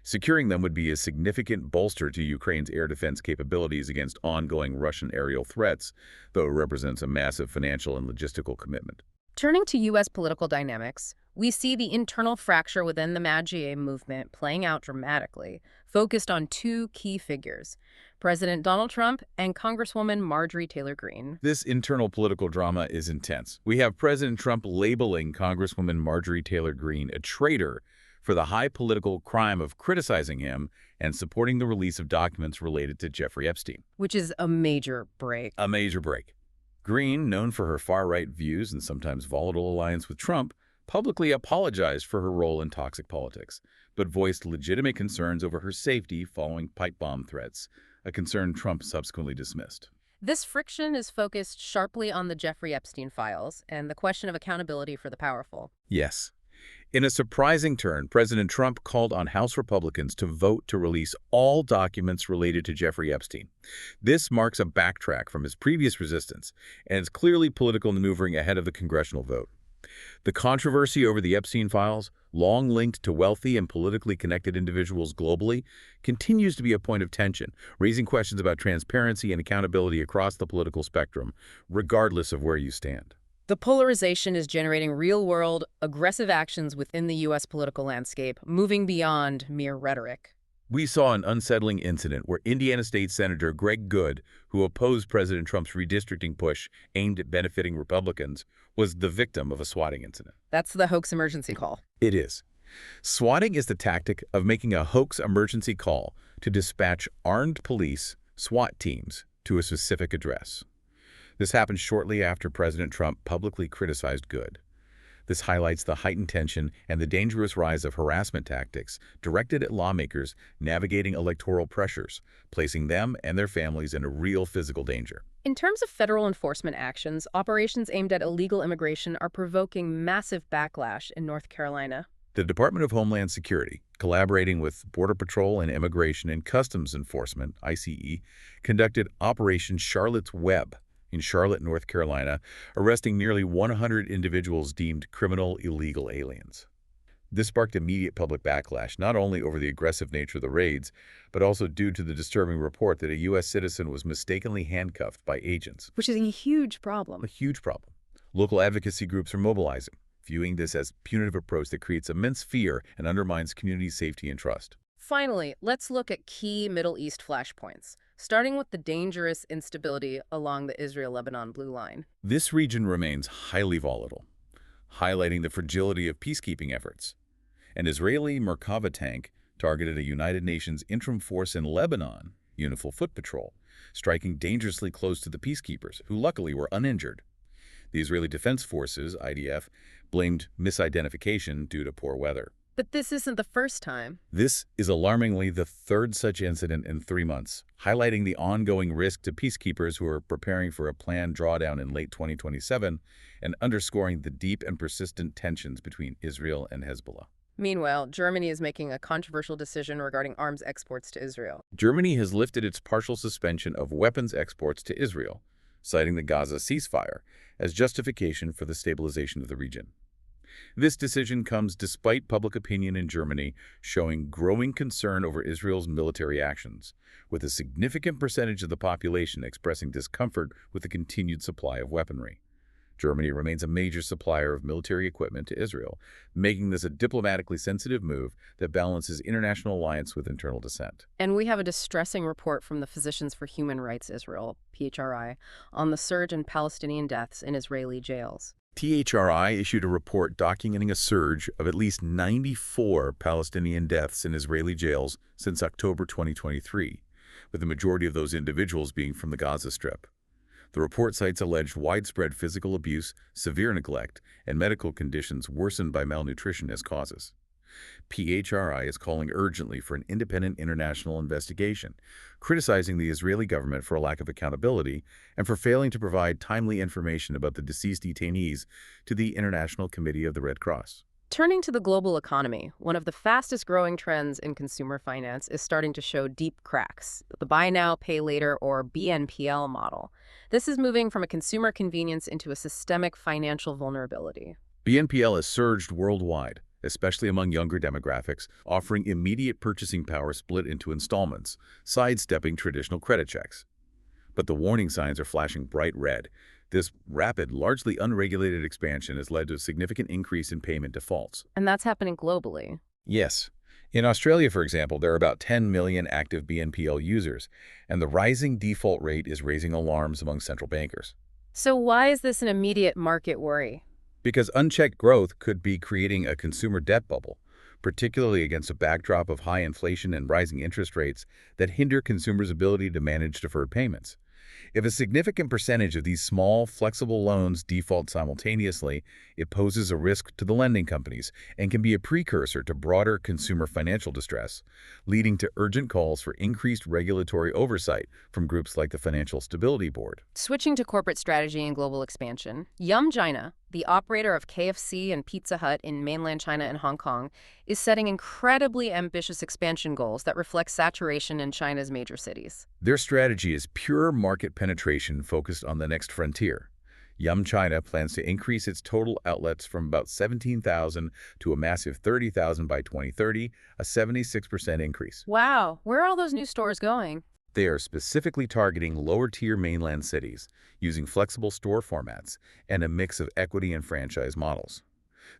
Securing them would be a significant bolster to Ukraine's air defense capabilities against ongoing Russian aerial threats, though it represents a massive financial and logistical commitment. Turning to U.S. political dynamics, we see the internal fracture within the MAGA movement playing out dramatically, focused on two key figures, President Donald Trump and Congresswoman Marjorie Taylor Greene. This internal political drama is intense. We have President Trump labeling Congresswoman Marjorie Taylor Greene a traitor for the high political crime of criticizing him and supporting the release of documents related to Jeffrey Epstein. Which is a major break. A major break. Greene, known for her far-right views and sometimes volatile alliance with Trump, publicly apologized for her role in toxic politics, but voiced legitimate concerns over her safety following pipe bomb threats, a concern Trump subsequently dismissed. This friction is focused sharply on the Jeffrey Epstein files and the question of accountability for the powerful. Yes. In a surprising turn, President Trump called on House Republicans to vote to release all documents related to Jeffrey Epstein. This marks a backtrack from his previous resistance, and is clearly political maneuvering ahead of the congressional vote. The controversy over the Epstein files, long linked to wealthy and politically connected individuals globally, continues to be a point of tension, raising questions about transparency and accountability across the political spectrum, regardless of where you stand. The polarization is generating real-world, aggressive actions within the U.S. political landscape, moving beyond mere rhetoric. We saw an unsettling incident where Indiana State Senator Greg Good, who opposed President Trump's redistricting push aimed at benefiting Republicans, was the victim of a swatting incident. That's the hoax emergency call. It is. Swatting is the tactic of making a hoax emergency call to dispatch armed police, SWAT teams, to a specific address. This happened shortly after President Trump publicly criticized Good. This highlights the heightened tension and the dangerous rise of harassment tactics directed at lawmakers navigating electoral pressures, placing them and their families in a real physical danger. In terms of federal enforcement actions, operations aimed at illegal immigration are provoking massive backlash in North Carolina. The Department of Homeland Security, collaborating with Border Patrol and Immigration and Customs Enforcement, ICE, conducted Operation Charlotte's Web in Charlotte, North Carolina, arresting nearly 100 individuals deemed criminal illegal aliens. This sparked immediate public backlash, not only over the aggressive nature of the raids, but also due to the disturbing report that a U.S. citizen was mistakenly handcuffed by agents. Which is a huge problem. A huge problem. Local advocacy groups are mobilizing, viewing this as a punitive approach that creates immense fear and undermines community safety and trust. Finally, let's look at key Middle East flashpoints, starting with the dangerous instability along the Israel-Lebanon blue line. This region remains highly volatile, highlighting the fragility of peacekeeping efforts. An Israeli Merkava tank targeted a United Nations interim force in Lebanon, UNIFIL Foot Patrol, striking dangerously close to the peacekeepers, who luckily were uninjured. The Israeli Defense Forces, IDF, blamed misidentification due to poor weather. But this isn't the first time. This is alarmingly the third such incident in 3 months, highlighting the ongoing risk to peacekeepers who are preparing for a planned drawdown in late 2027 and underscoring the deep and persistent tensions between Israel and Hezbollah. Meanwhile, Germany is making a controversial decision regarding arms exports to Israel. Germany has lifted its partial suspension of weapons exports to Israel, citing the Gaza ceasefire as justification for the stabilization of the region. This decision comes despite public opinion in Germany showing growing concern over Israel's military actions, with a significant percentage of the population expressing discomfort with the continued supply of weaponry. Germany remains a major supplier of military equipment to Israel, making this a diplomatically sensitive move that balances international alliance with internal dissent. And we have a distressing report from the Physicians for Human Rights Israel, PHRI, on the surge in Palestinian deaths in Israeli jails. PHRI issued a report documenting a surge of at least 94 Palestinian deaths in Israeli jails since October 2023, with the majority of those individuals being from the Gaza Strip. The report cites alleged widespread physical abuse, severe neglect, and medical conditions worsened by malnutrition as causes. PHRI is calling urgently for an independent international investigation, criticizing the Israeli government for a lack of accountability and for failing to provide timely information about the deceased detainees to the International Committee of the Red Cross. Turning to the global economy, one of the fastest growing trends in consumer finance is starting to show deep cracks. The buy now, pay later, or BNPL model. This is moving from a consumer convenience into a systemic financial vulnerability. BNPL has surged worldwide, especially among younger demographics, offering immediate purchasing power split into installments, sidestepping traditional credit checks. But the warning signs are flashing bright red. This rapid, largely unregulated expansion has led to a significant increase in payment defaults. And that's happening globally. Yes. In Australia, for example, there are about 10 million active BNPL users, and the rising default rate is raising alarms among central bankers. So why is this an immediate market worry? Because unchecked growth could be creating a consumer debt bubble, particularly against a backdrop of high inflation and rising interest rates that hinder consumers' ability to manage deferred payments. If a significant percentage of these small, flexible loans default simultaneously, it poses a risk to the lending companies and can be a precursor to broader consumer financial distress, leading to urgent calls for increased regulatory oversight from groups like the Financial Stability Board. Switching to corporate strategy and global expansion, Yum China, the operator of KFC and Pizza Hut in mainland China and Hong Kong, is setting incredibly ambitious expansion goals that reflect saturation in China's major cities. Their strategy is pure market penetration focused on the next frontier. Yum China plans to increase its total outlets from about 17,000 to a massive 30,000 by 2030, a 76% increase. Wow, where are all those new stores going? They are specifically targeting lower-tier mainland cities, using flexible store formats and a mix of equity and franchise models.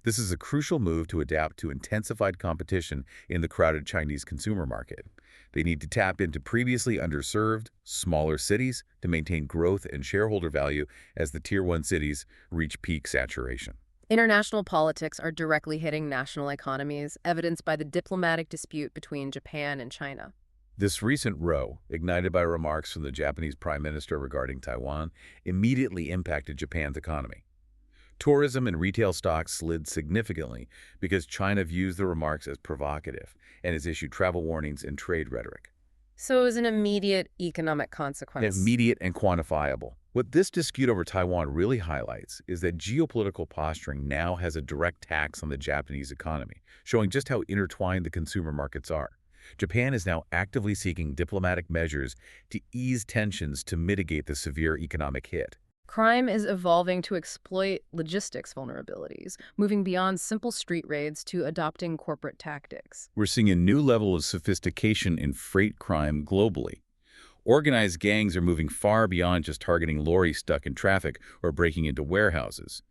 This is a crucial move to adapt to intensified competition in the crowded Chinese consumer market. They need to tap into previously underserved, smaller cities to maintain growth and shareholder value as the Tier 1 cities reach peak saturation. International politics are directly hitting national economies, evidenced by the diplomatic dispute between Japan and China. This recent row, ignited by remarks from the Japanese Prime Minister regarding Taiwan, immediately impacted Japan's economy. Tourism and retail stocks slid significantly because China views the remarks as provocative and has issued travel warnings and trade rhetoric. So it was an immediate economic consequence. Immediate and quantifiable. What this dispute over Taiwan really highlights is that geopolitical posturing now has a direct tax on the Japanese economy, showing just how intertwined the consumer markets are. Japan is now actively seeking diplomatic measures to ease tensions to mitigate the severe economic hit. Crime is evolving to exploit logistics vulnerabilities, moving beyond simple street raids to adopting corporate tactics. We're seeing a new level of sophistication in freight crime globally. Organized gangs are moving far beyond just targeting lorries stuck in traffic or breaking into warehouses.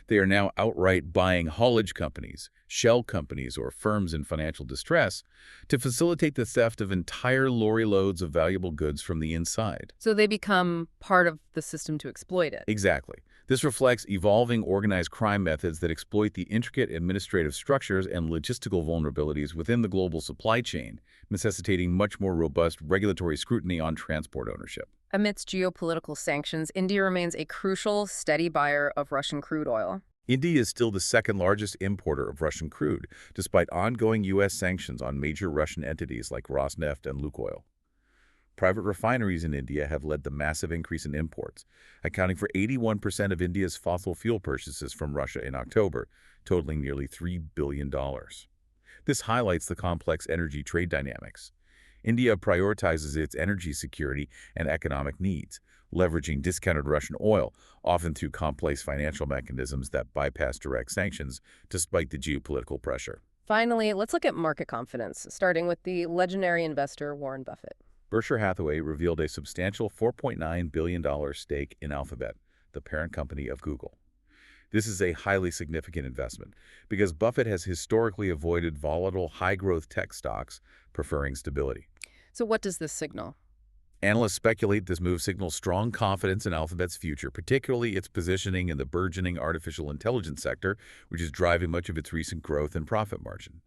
They are now outright buying haulage companies, shell companies, or firms in financial distress to facilitate the theft of entire lorry loads of valuable goods from the inside. So they become part of the system to exploit it. Exactly. This reflects evolving organized crime methods that exploit the intricate administrative structures and logistical vulnerabilities within the global supply chain, necessitating much more robust regulatory scrutiny on transport ownership. Amidst geopolitical sanctions, India remains a crucial, steady buyer of Russian crude oil. India is still the second largest importer of Russian crude, despite ongoing U.S. sanctions on major Russian entities like Rosneft and Lukoil. Private refineries in India have led the massive increase in imports, accounting for 81% of India's fossil fuel purchases from Russia in October, totaling nearly $3 billion. This highlights the complex energy trade dynamics. India prioritizes its energy security and economic needs, leveraging discounted Russian oil, often through complex financial mechanisms that bypass direct sanctions, despite the geopolitical pressure. Finally, let's look at market confidence, starting with the legendary investor Warren Buffett. Berkshire Hathaway revealed a substantial $4.9 billion stake in Alphabet, the parent company of Google. This is a highly significant investment because Buffett has historically avoided volatile, high-growth tech stocks, preferring stability. So what does this signal? Analysts speculate this move signals strong confidence in Alphabet's future, particularly its positioning in the burgeoning artificial intelligence sector, which is driving much of its recent growth and profit margin.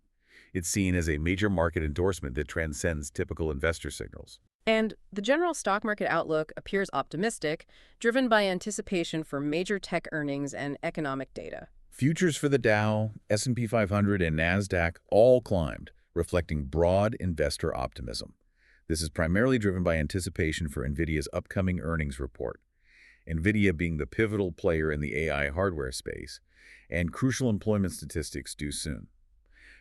It's seen as a major market endorsement that transcends typical investor signals. And the general stock market outlook appears optimistic, driven by anticipation for major tech earnings and economic data. Futures for the Dow, S&P 500, and NASDAQ all climbed, reflecting broad investor optimism. This is primarily driven by anticipation for NVIDIA's upcoming earnings report, NVIDIA being the pivotal player in the AI hardware space, and crucial employment statistics due soon.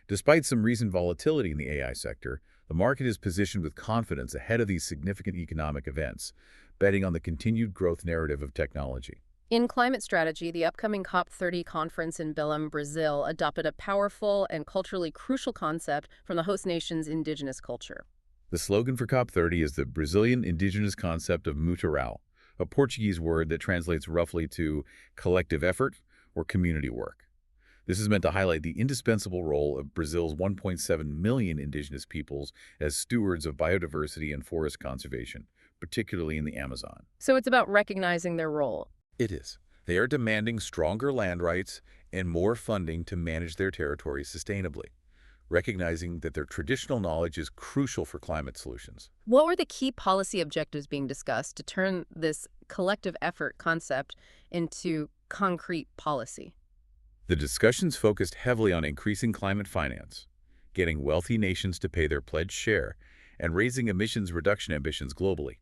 Despite some recent volatility in the AI sector, the market is positioned with confidence ahead of these significant economic events, betting on the continued growth narrative of technology. In climate strategy, the upcoming COP30 conference in Belém, Brazil, adopted a powerful and culturally crucial concept from the host nation's indigenous culture. The slogan for COP30 is the Brazilian indigenous concept of mutual, a Portuguese word that translates roughly to collective effort or community work. This is meant to highlight the indispensable role of Brazil's 1.7 million indigenous peoples as stewards of biodiversity and forest conservation, particularly in the Amazon. So it's about recognizing their role. It is. They are demanding stronger land rights and more funding to manage their territories sustainably, recognizing that their traditional knowledge is crucial for climate solutions. What were the key policy objectives being discussed to turn this collective effort concept into concrete policy? The discussions focused heavily on increasing climate finance, getting wealthy nations to pay their pledged share, and raising emissions reduction ambitions globally.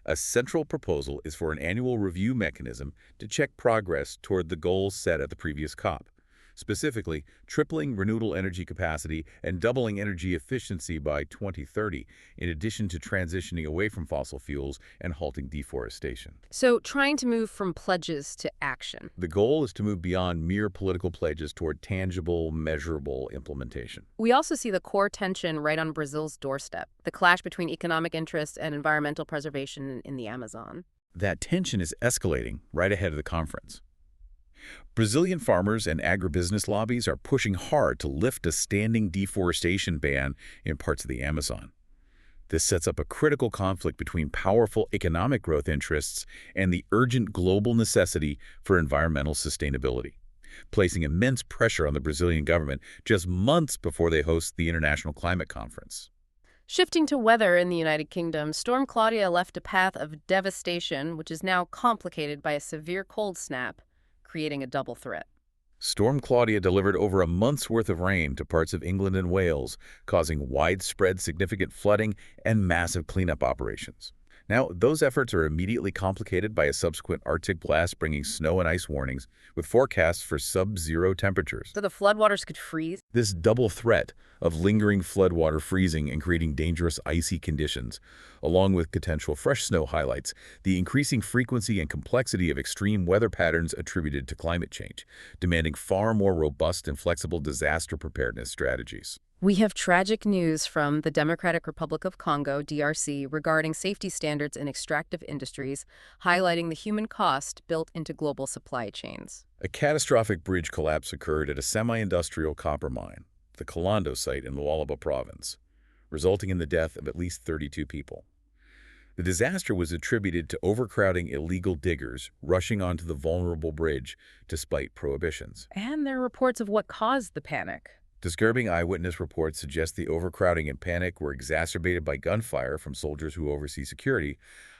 A central proposal is for an annual review mechanism to check progress toward the goals set at the previous COP, specifically tripling renewable energy capacity and doubling energy efficiency by 2030, in addition to transitioning away from fossil fuels and halting deforestation. So trying to move from pledges to action. The goal is to move beyond mere political pledges toward tangible, measurable implementation. We also see the core tension right on Brazil's doorstep, the clash between economic interests and environmental preservation in the Amazon. That tension is escalating right ahead of the conference. Brazilian farmers and agribusiness lobbies are pushing hard to lift a standing deforestation ban in parts of the Amazon. This sets up a critical conflict between powerful economic growth interests and the urgent global necessity for environmental sustainability, placing immense pressure on the Brazilian government just months before they host the International Climate Conference. Shifting to weather in the United Kingdom, Storm Claudia left a path of devastation, which is now complicated by a severe cold snap, creating a double threat. Storm Claudia delivered over a month's worth of rain to parts of England and Wales, causing widespread significant flooding and massive cleanup operations. Now, those efforts are immediately complicated by a subsequent Arctic blast bringing snow and ice warnings, with forecasts for sub-zero temperatures. So the floodwaters could freeze? This double threat of lingering floodwater freezing and creating dangerous icy conditions, along with potential fresh snow, highlights the increasing frequency and complexity of extreme weather patterns attributed to climate change, demanding far more robust and flexible disaster preparedness strategies. We have tragic news from the Democratic Republic of Congo, DRC, regarding safety standards in extractive industries, highlighting the human cost built into global supply chains. A catastrophic bridge collapse occurred at a semi-industrial copper mine, the Kalando site in Lualaba province, resulting in the death of at least 32 people. The disaster was attributed to overcrowding illegal diggers rushing onto the vulnerable bridge despite prohibitions. And there are reports of what caused the panic. Disturbing eyewitness reports suggest the overcrowding and panic were exacerbated by gunfire from soldiers who oversee security,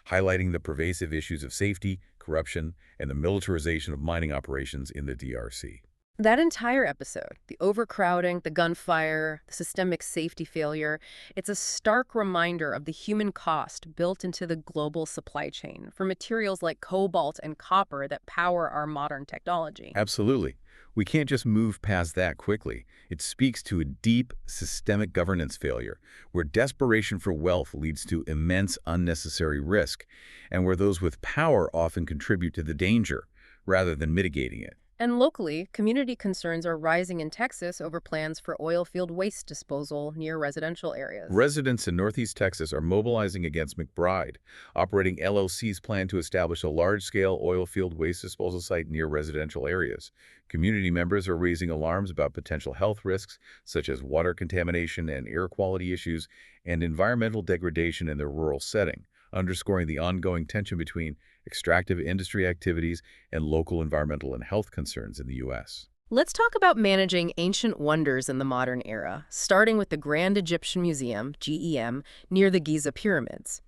highlighting the pervasive issues of safety, corruption, and the militarization of mining operations in the DRC. That entire episode, the overcrowding, the gunfire, the systemic safety failure, it's a stark reminder of the human cost built into the global supply chain for materials like cobalt and copper that power our modern technology. Absolutely. We can't just move past that quickly. It speaks to a deep systemic governance failure, where desperation for wealth leads to immense unnecessary risk, and where those with power often contribute to the danger rather than mitigating it. And locally, community concerns are rising in Texas over plans for oil field waste disposal near residential areas. Residents in Northeast Texas are mobilizing against McBride, operating LLC's plan to establish a large-scale oil field waste disposal site near residential areas. Community members are raising alarms about potential health risks, such as water contamination and air quality issues, and environmental degradation in their rural setting, underscoring the ongoing tension between extractive industry activities and local environmental and health concerns in the U.S. Let's talk about managing ancient wonders in the modern era, starting with the Grand Egyptian Museum, GEM, near the Giza pyramids.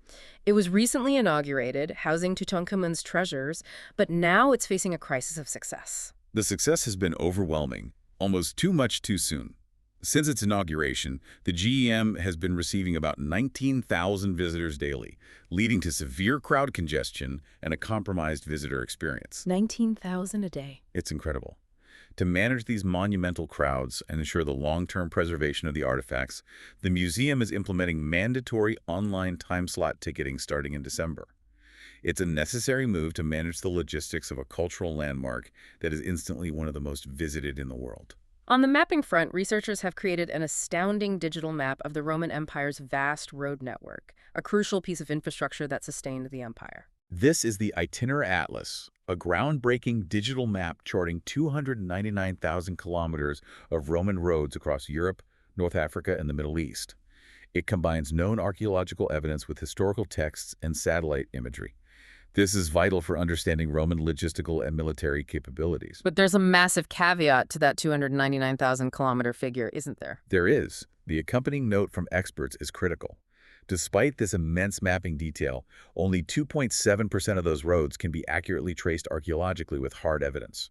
It was recently inaugurated, housing Tutankhamun's treasures, but now it's facing a crisis of success. The success has been overwhelming, almost too much too soon. Since its inauguration, the GEM has been receiving about 19,000 visitors daily, leading to severe crowd congestion and a compromised visitor experience. 19,000 a day. It's incredible. To manage these monumental crowds and ensure the long-term preservation of the artifacts, the museum is implementing mandatory online time slot ticketing starting in December. It's a necessary move to manage the logistics of a cultural landmark that is instantly one of the most visited in the world. On the mapping front, researchers have created an astounding digital map of the Roman Empire's vast road network, a crucial piece of infrastructure that sustained the empire. This is the Itinerary Atlas, a groundbreaking digital map charting 299,000 kilometers of Roman roads across Europe, North Africa, and the Middle East. It combines known archaeological evidence with historical texts and satellite imagery. This is vital for understanding Roman logistical and military capabilities. But there's a massive caveat to that 299,000-kilometer figure, isn't there? There is. The accompanying note from experts is critical. Despite this immense mapping detail, only 2.7% of those roads can be accurately traced archaeologically with hard evidence.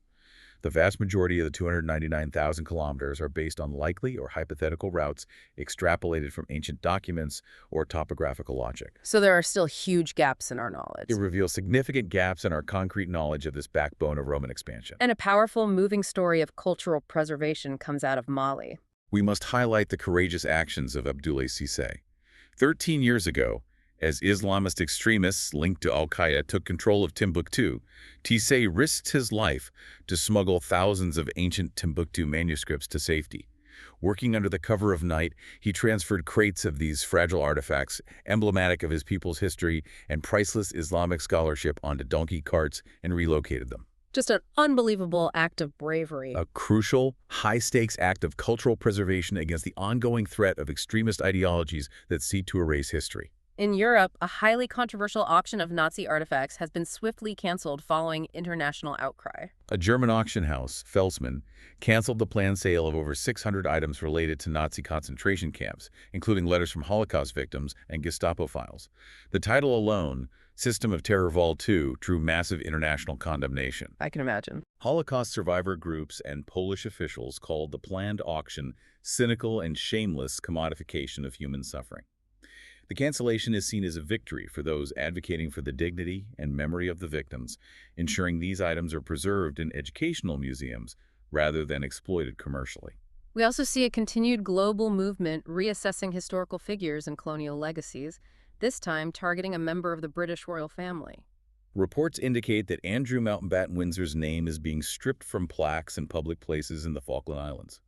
The vast majority of the 299,000 kilometers are based on likely or hypothetical routes extrapolated from ancient documents or topographical logic. So there are still huge gaps in our knowledge. It reveals significant gaps in our concrete knowledge of this backbone of Roman expansion. And a powerful, moving story of cultural preservation comes out of Mali. We must highlight the courageous actions of Abdoulaye Cissé. 13 years ago, as Islamist extremists linked to al-Qaeda took control of Timbuktu, Cissé risked his life to smuggle thousands of ancient Timbuktu manuscripts to safety. Working under the cover of night, he transferred crates of these fragile artifacts, emblematic of his people's history and priceless Islamic scholarship, onto donkey carts and relocated them. Just an unbelievable act of bravery. A crucial, high-stakes act of cultural preservation against the ongoing threat of extremist ideologies that seek to erase history. In Europe, a highly controversial auction of Nazi artifacts has been swiftly canceled following international outcry. A German auction house, Felsman, canceled the planned sale of over 600 items related to Nazi concentration camps, including letters from Holocaust victims and Gestapo files. The title alone, System of Terror Vol. 2, drew massive international condemnation. I can imagine. Holocaust survivor groups and Polish officials called the planned auction cynical and shameless commodification of human suffering. The cancellation is seen as a victory for those advocating for the dignity and memory of the victims, ensuring these items are preserved in educational museums rather than exploited commercially. We also see a continued global movement reassessing historical figures and colonial legacies, this time targeting a member of the British royal family. Reports indicate that Andrew Mountbatten Windsor's name is being stripped from plaques in public places in the Falkland Islands.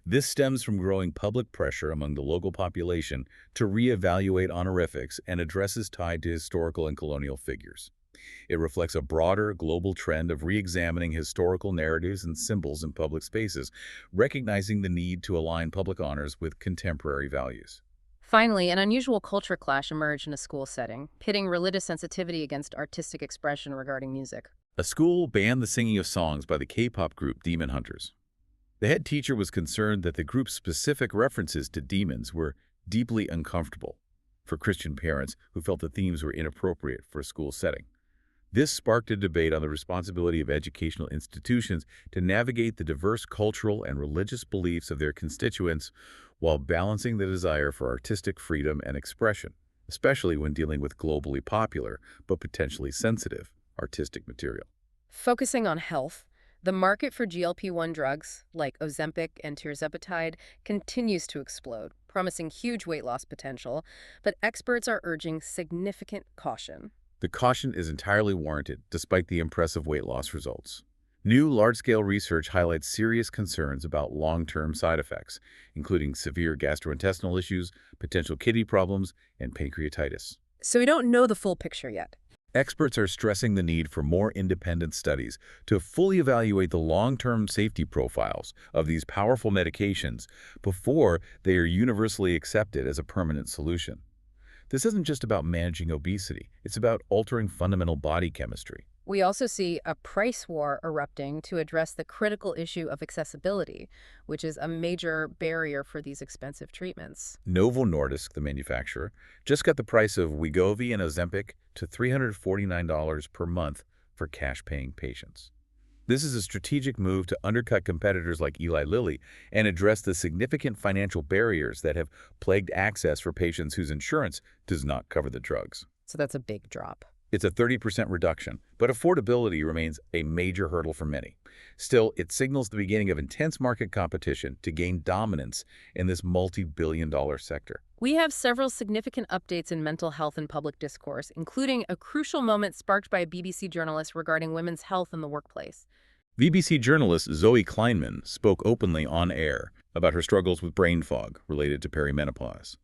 This stems from growing public pressure among the local population to reevaluate honorifics and addresses tied to historical and colonial figures. It reflects a broader global trend of re-examining historical narratives and symbols in public spaces, recognizing the need to align public honors with contemporary values. Finally, an unusual culture clash emerged in a school setting, pitting religious sensitivity against artistic expression regarding music. A school banned the singing of songs by the K-pop group Demon Hunters. The head teacher was concerned that the group's specific references to demons were deeply uncomfortable for Christian parents who felt the themes were inappropriate for a school setting. This sparked a debate on the responsibility of educational institutions to navigate the diverse cultural and religious beliefs of their constituents while balancing the desire for artistic freedom and expression, especially when dealing with globally popular but potentially sensitive artistic material. Focusing on health, The market for GLP-1 drugs, like Ozempic and tirzepatide, continues to explode, promising huge weight loss potential, but experts are urging significant caution. The caution is entirely warranted, despite the impressive weight loss results. New large-scale research highlights serious concerns about long-term side effects, including severe gastrointestinal issues, potential kidney problems, and pancreatitis. So we don't know the full picture yet. Experts are stressing the need for more independent studies to fully evaluate the long-term safety profiles of these powerful medications before they are universally accepted as a permanent solution. This isn't just about managing obesity, it's about altering fundamental body chemistry. We also see a price war erupting to address the critical issue of accessibility, which is a major barrier for these expensive treatments. Novo Nordisk, the manufacturer, just got the price of Wegovy and Ozempic to $349 per month for cash-paying patients. This is a strategic move to undercut competitors like Eli Lilly and address the significant financial barriers that have plagued access for patients whose insurance does not cover the drugs. So that's a big drop. It's a 30% reduction, but affordability remains a major hurdle for many. Still, it signals the beginning of intense market competition to gain dominance in this multi-billion-dollar sector. We have several significant updates in mental health and public discourse, including a crucial moment sparked by a BBC journalist regarding women's health in the workplace. BBC journalist Zoe Kleinman spoke openly on air about her struggles with brain fog related to perimenopause.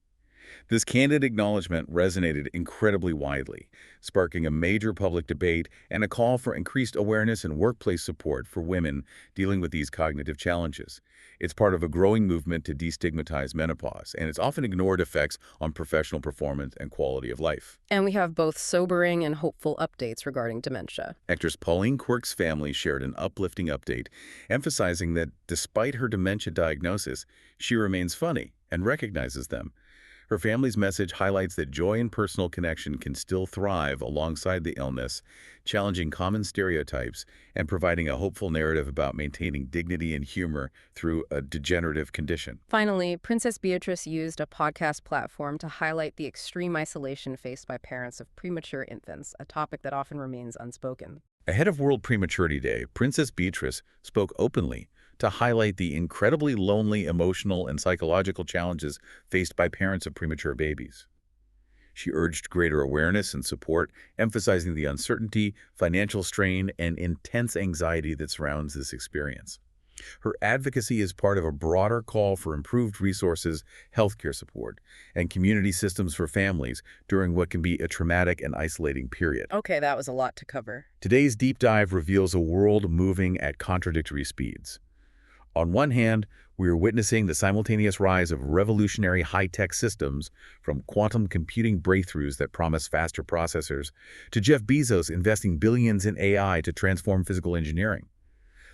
This candid acknowledgement resonated incredibly widely, sparking a major public debate and a call for increased awareness and workplace support for women dealing with these cognitive challenges. It's part of a growing movement to destigmatize menopause and its often ignored effects on professional performance and quality of life. And we have both sobering and hopeful updates regarding dementia. Actress Pauline Quirk's family shared an uplifting update, emphasizing that despite her dementia diagnosis, she remains funny and recognizes them. Her family's message highlights that joy and personal connection can still thrive alongside the illness, challenging common stereotypes and providing a hopeful narrative about maintaining dignity and humor through a degenerative condition. Finally, Princess Beatrice used a podcast platform to highlight the extreme isolation faced by parents of premature infants, a topic that often remains unspoken. Ahead of World Prematurity Day, Princess Beatrice spoke openly to highlight the incredibly lonely emotional and psychological challenges faced by parents of premature babies. She urged greater awareness and support, emphasizing the uncertainty, financial strain, and intense anxiety that surrounds this experience. Her advocacy is part of a broader call for improved resources, healthcare support, and community systems for families during what can be a traumatic and isolating period. Okay, that was a lot to cover. Today's deep dive reveals a world moving at contradictory speeds. On one hand, we are witnessing the simultaneous rise of revolutionary high-tech systems, from quantum computing breakthroughs that promise faster processors to Jeff Bezos investing billions in AI to transform physical engineering.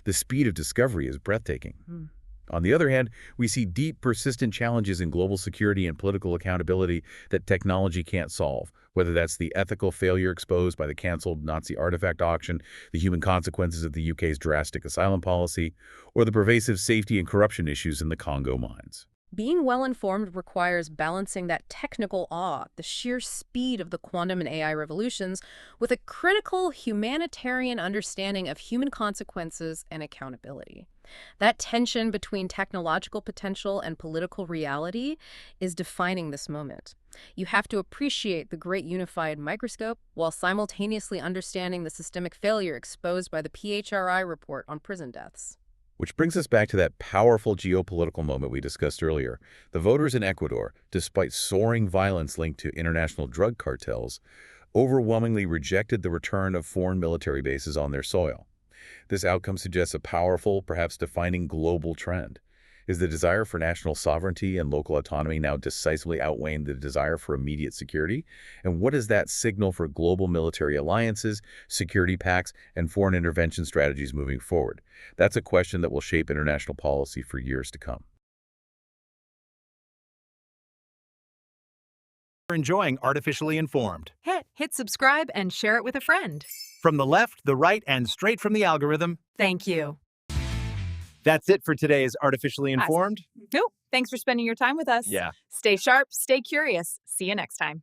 The speed of discovery is breathtaking. On the other hand, we see deep, persistent challenges in global security and political accountability that technology can't solve, whether that's the ethical failure exposed by the canceled Nazi artifact auction, the human consequences of the UK's drastic asylum policy, or the pervasive safety and corruption issues in the Congo mines. Being well-informed requires balancing that technical awe, the sheer speed of the quantum and AI revolutions, with a critical humanitarian understanding of human consequences and accountability. That tension between technological potential and political reality is defining this moment. You have to appreciate the great unified microscope while simultaneously understanding the systemic failure exposed by the PHRI report on prison deaths. Which brings us back to that powerful geopolitical moment we discussed earlier. The voters in Ecuador, despite soaring violence linked to international drug cartels, overwhelmingly rejected the return of foreign military bases on their soil. This outcome suggests a powerful, perhaps defining global trend. Is the desire for national sovereignty and local autonomy now decisively outweighing the desire for immediate security? And what does that signal for global military alliances, security pacts, and foreign intervention strategies moving forward? That's a question that will shape international policy for years to come. Enjoying Artificially Informed. Hit subscribe and share it with a friend. From the left, the right, and straight from the algorithm. Thank you. That's it for today's Artificially Informed. Nope. Thanks for spending your time with us. Yeah. Stay sharp, stay curious. See you next time.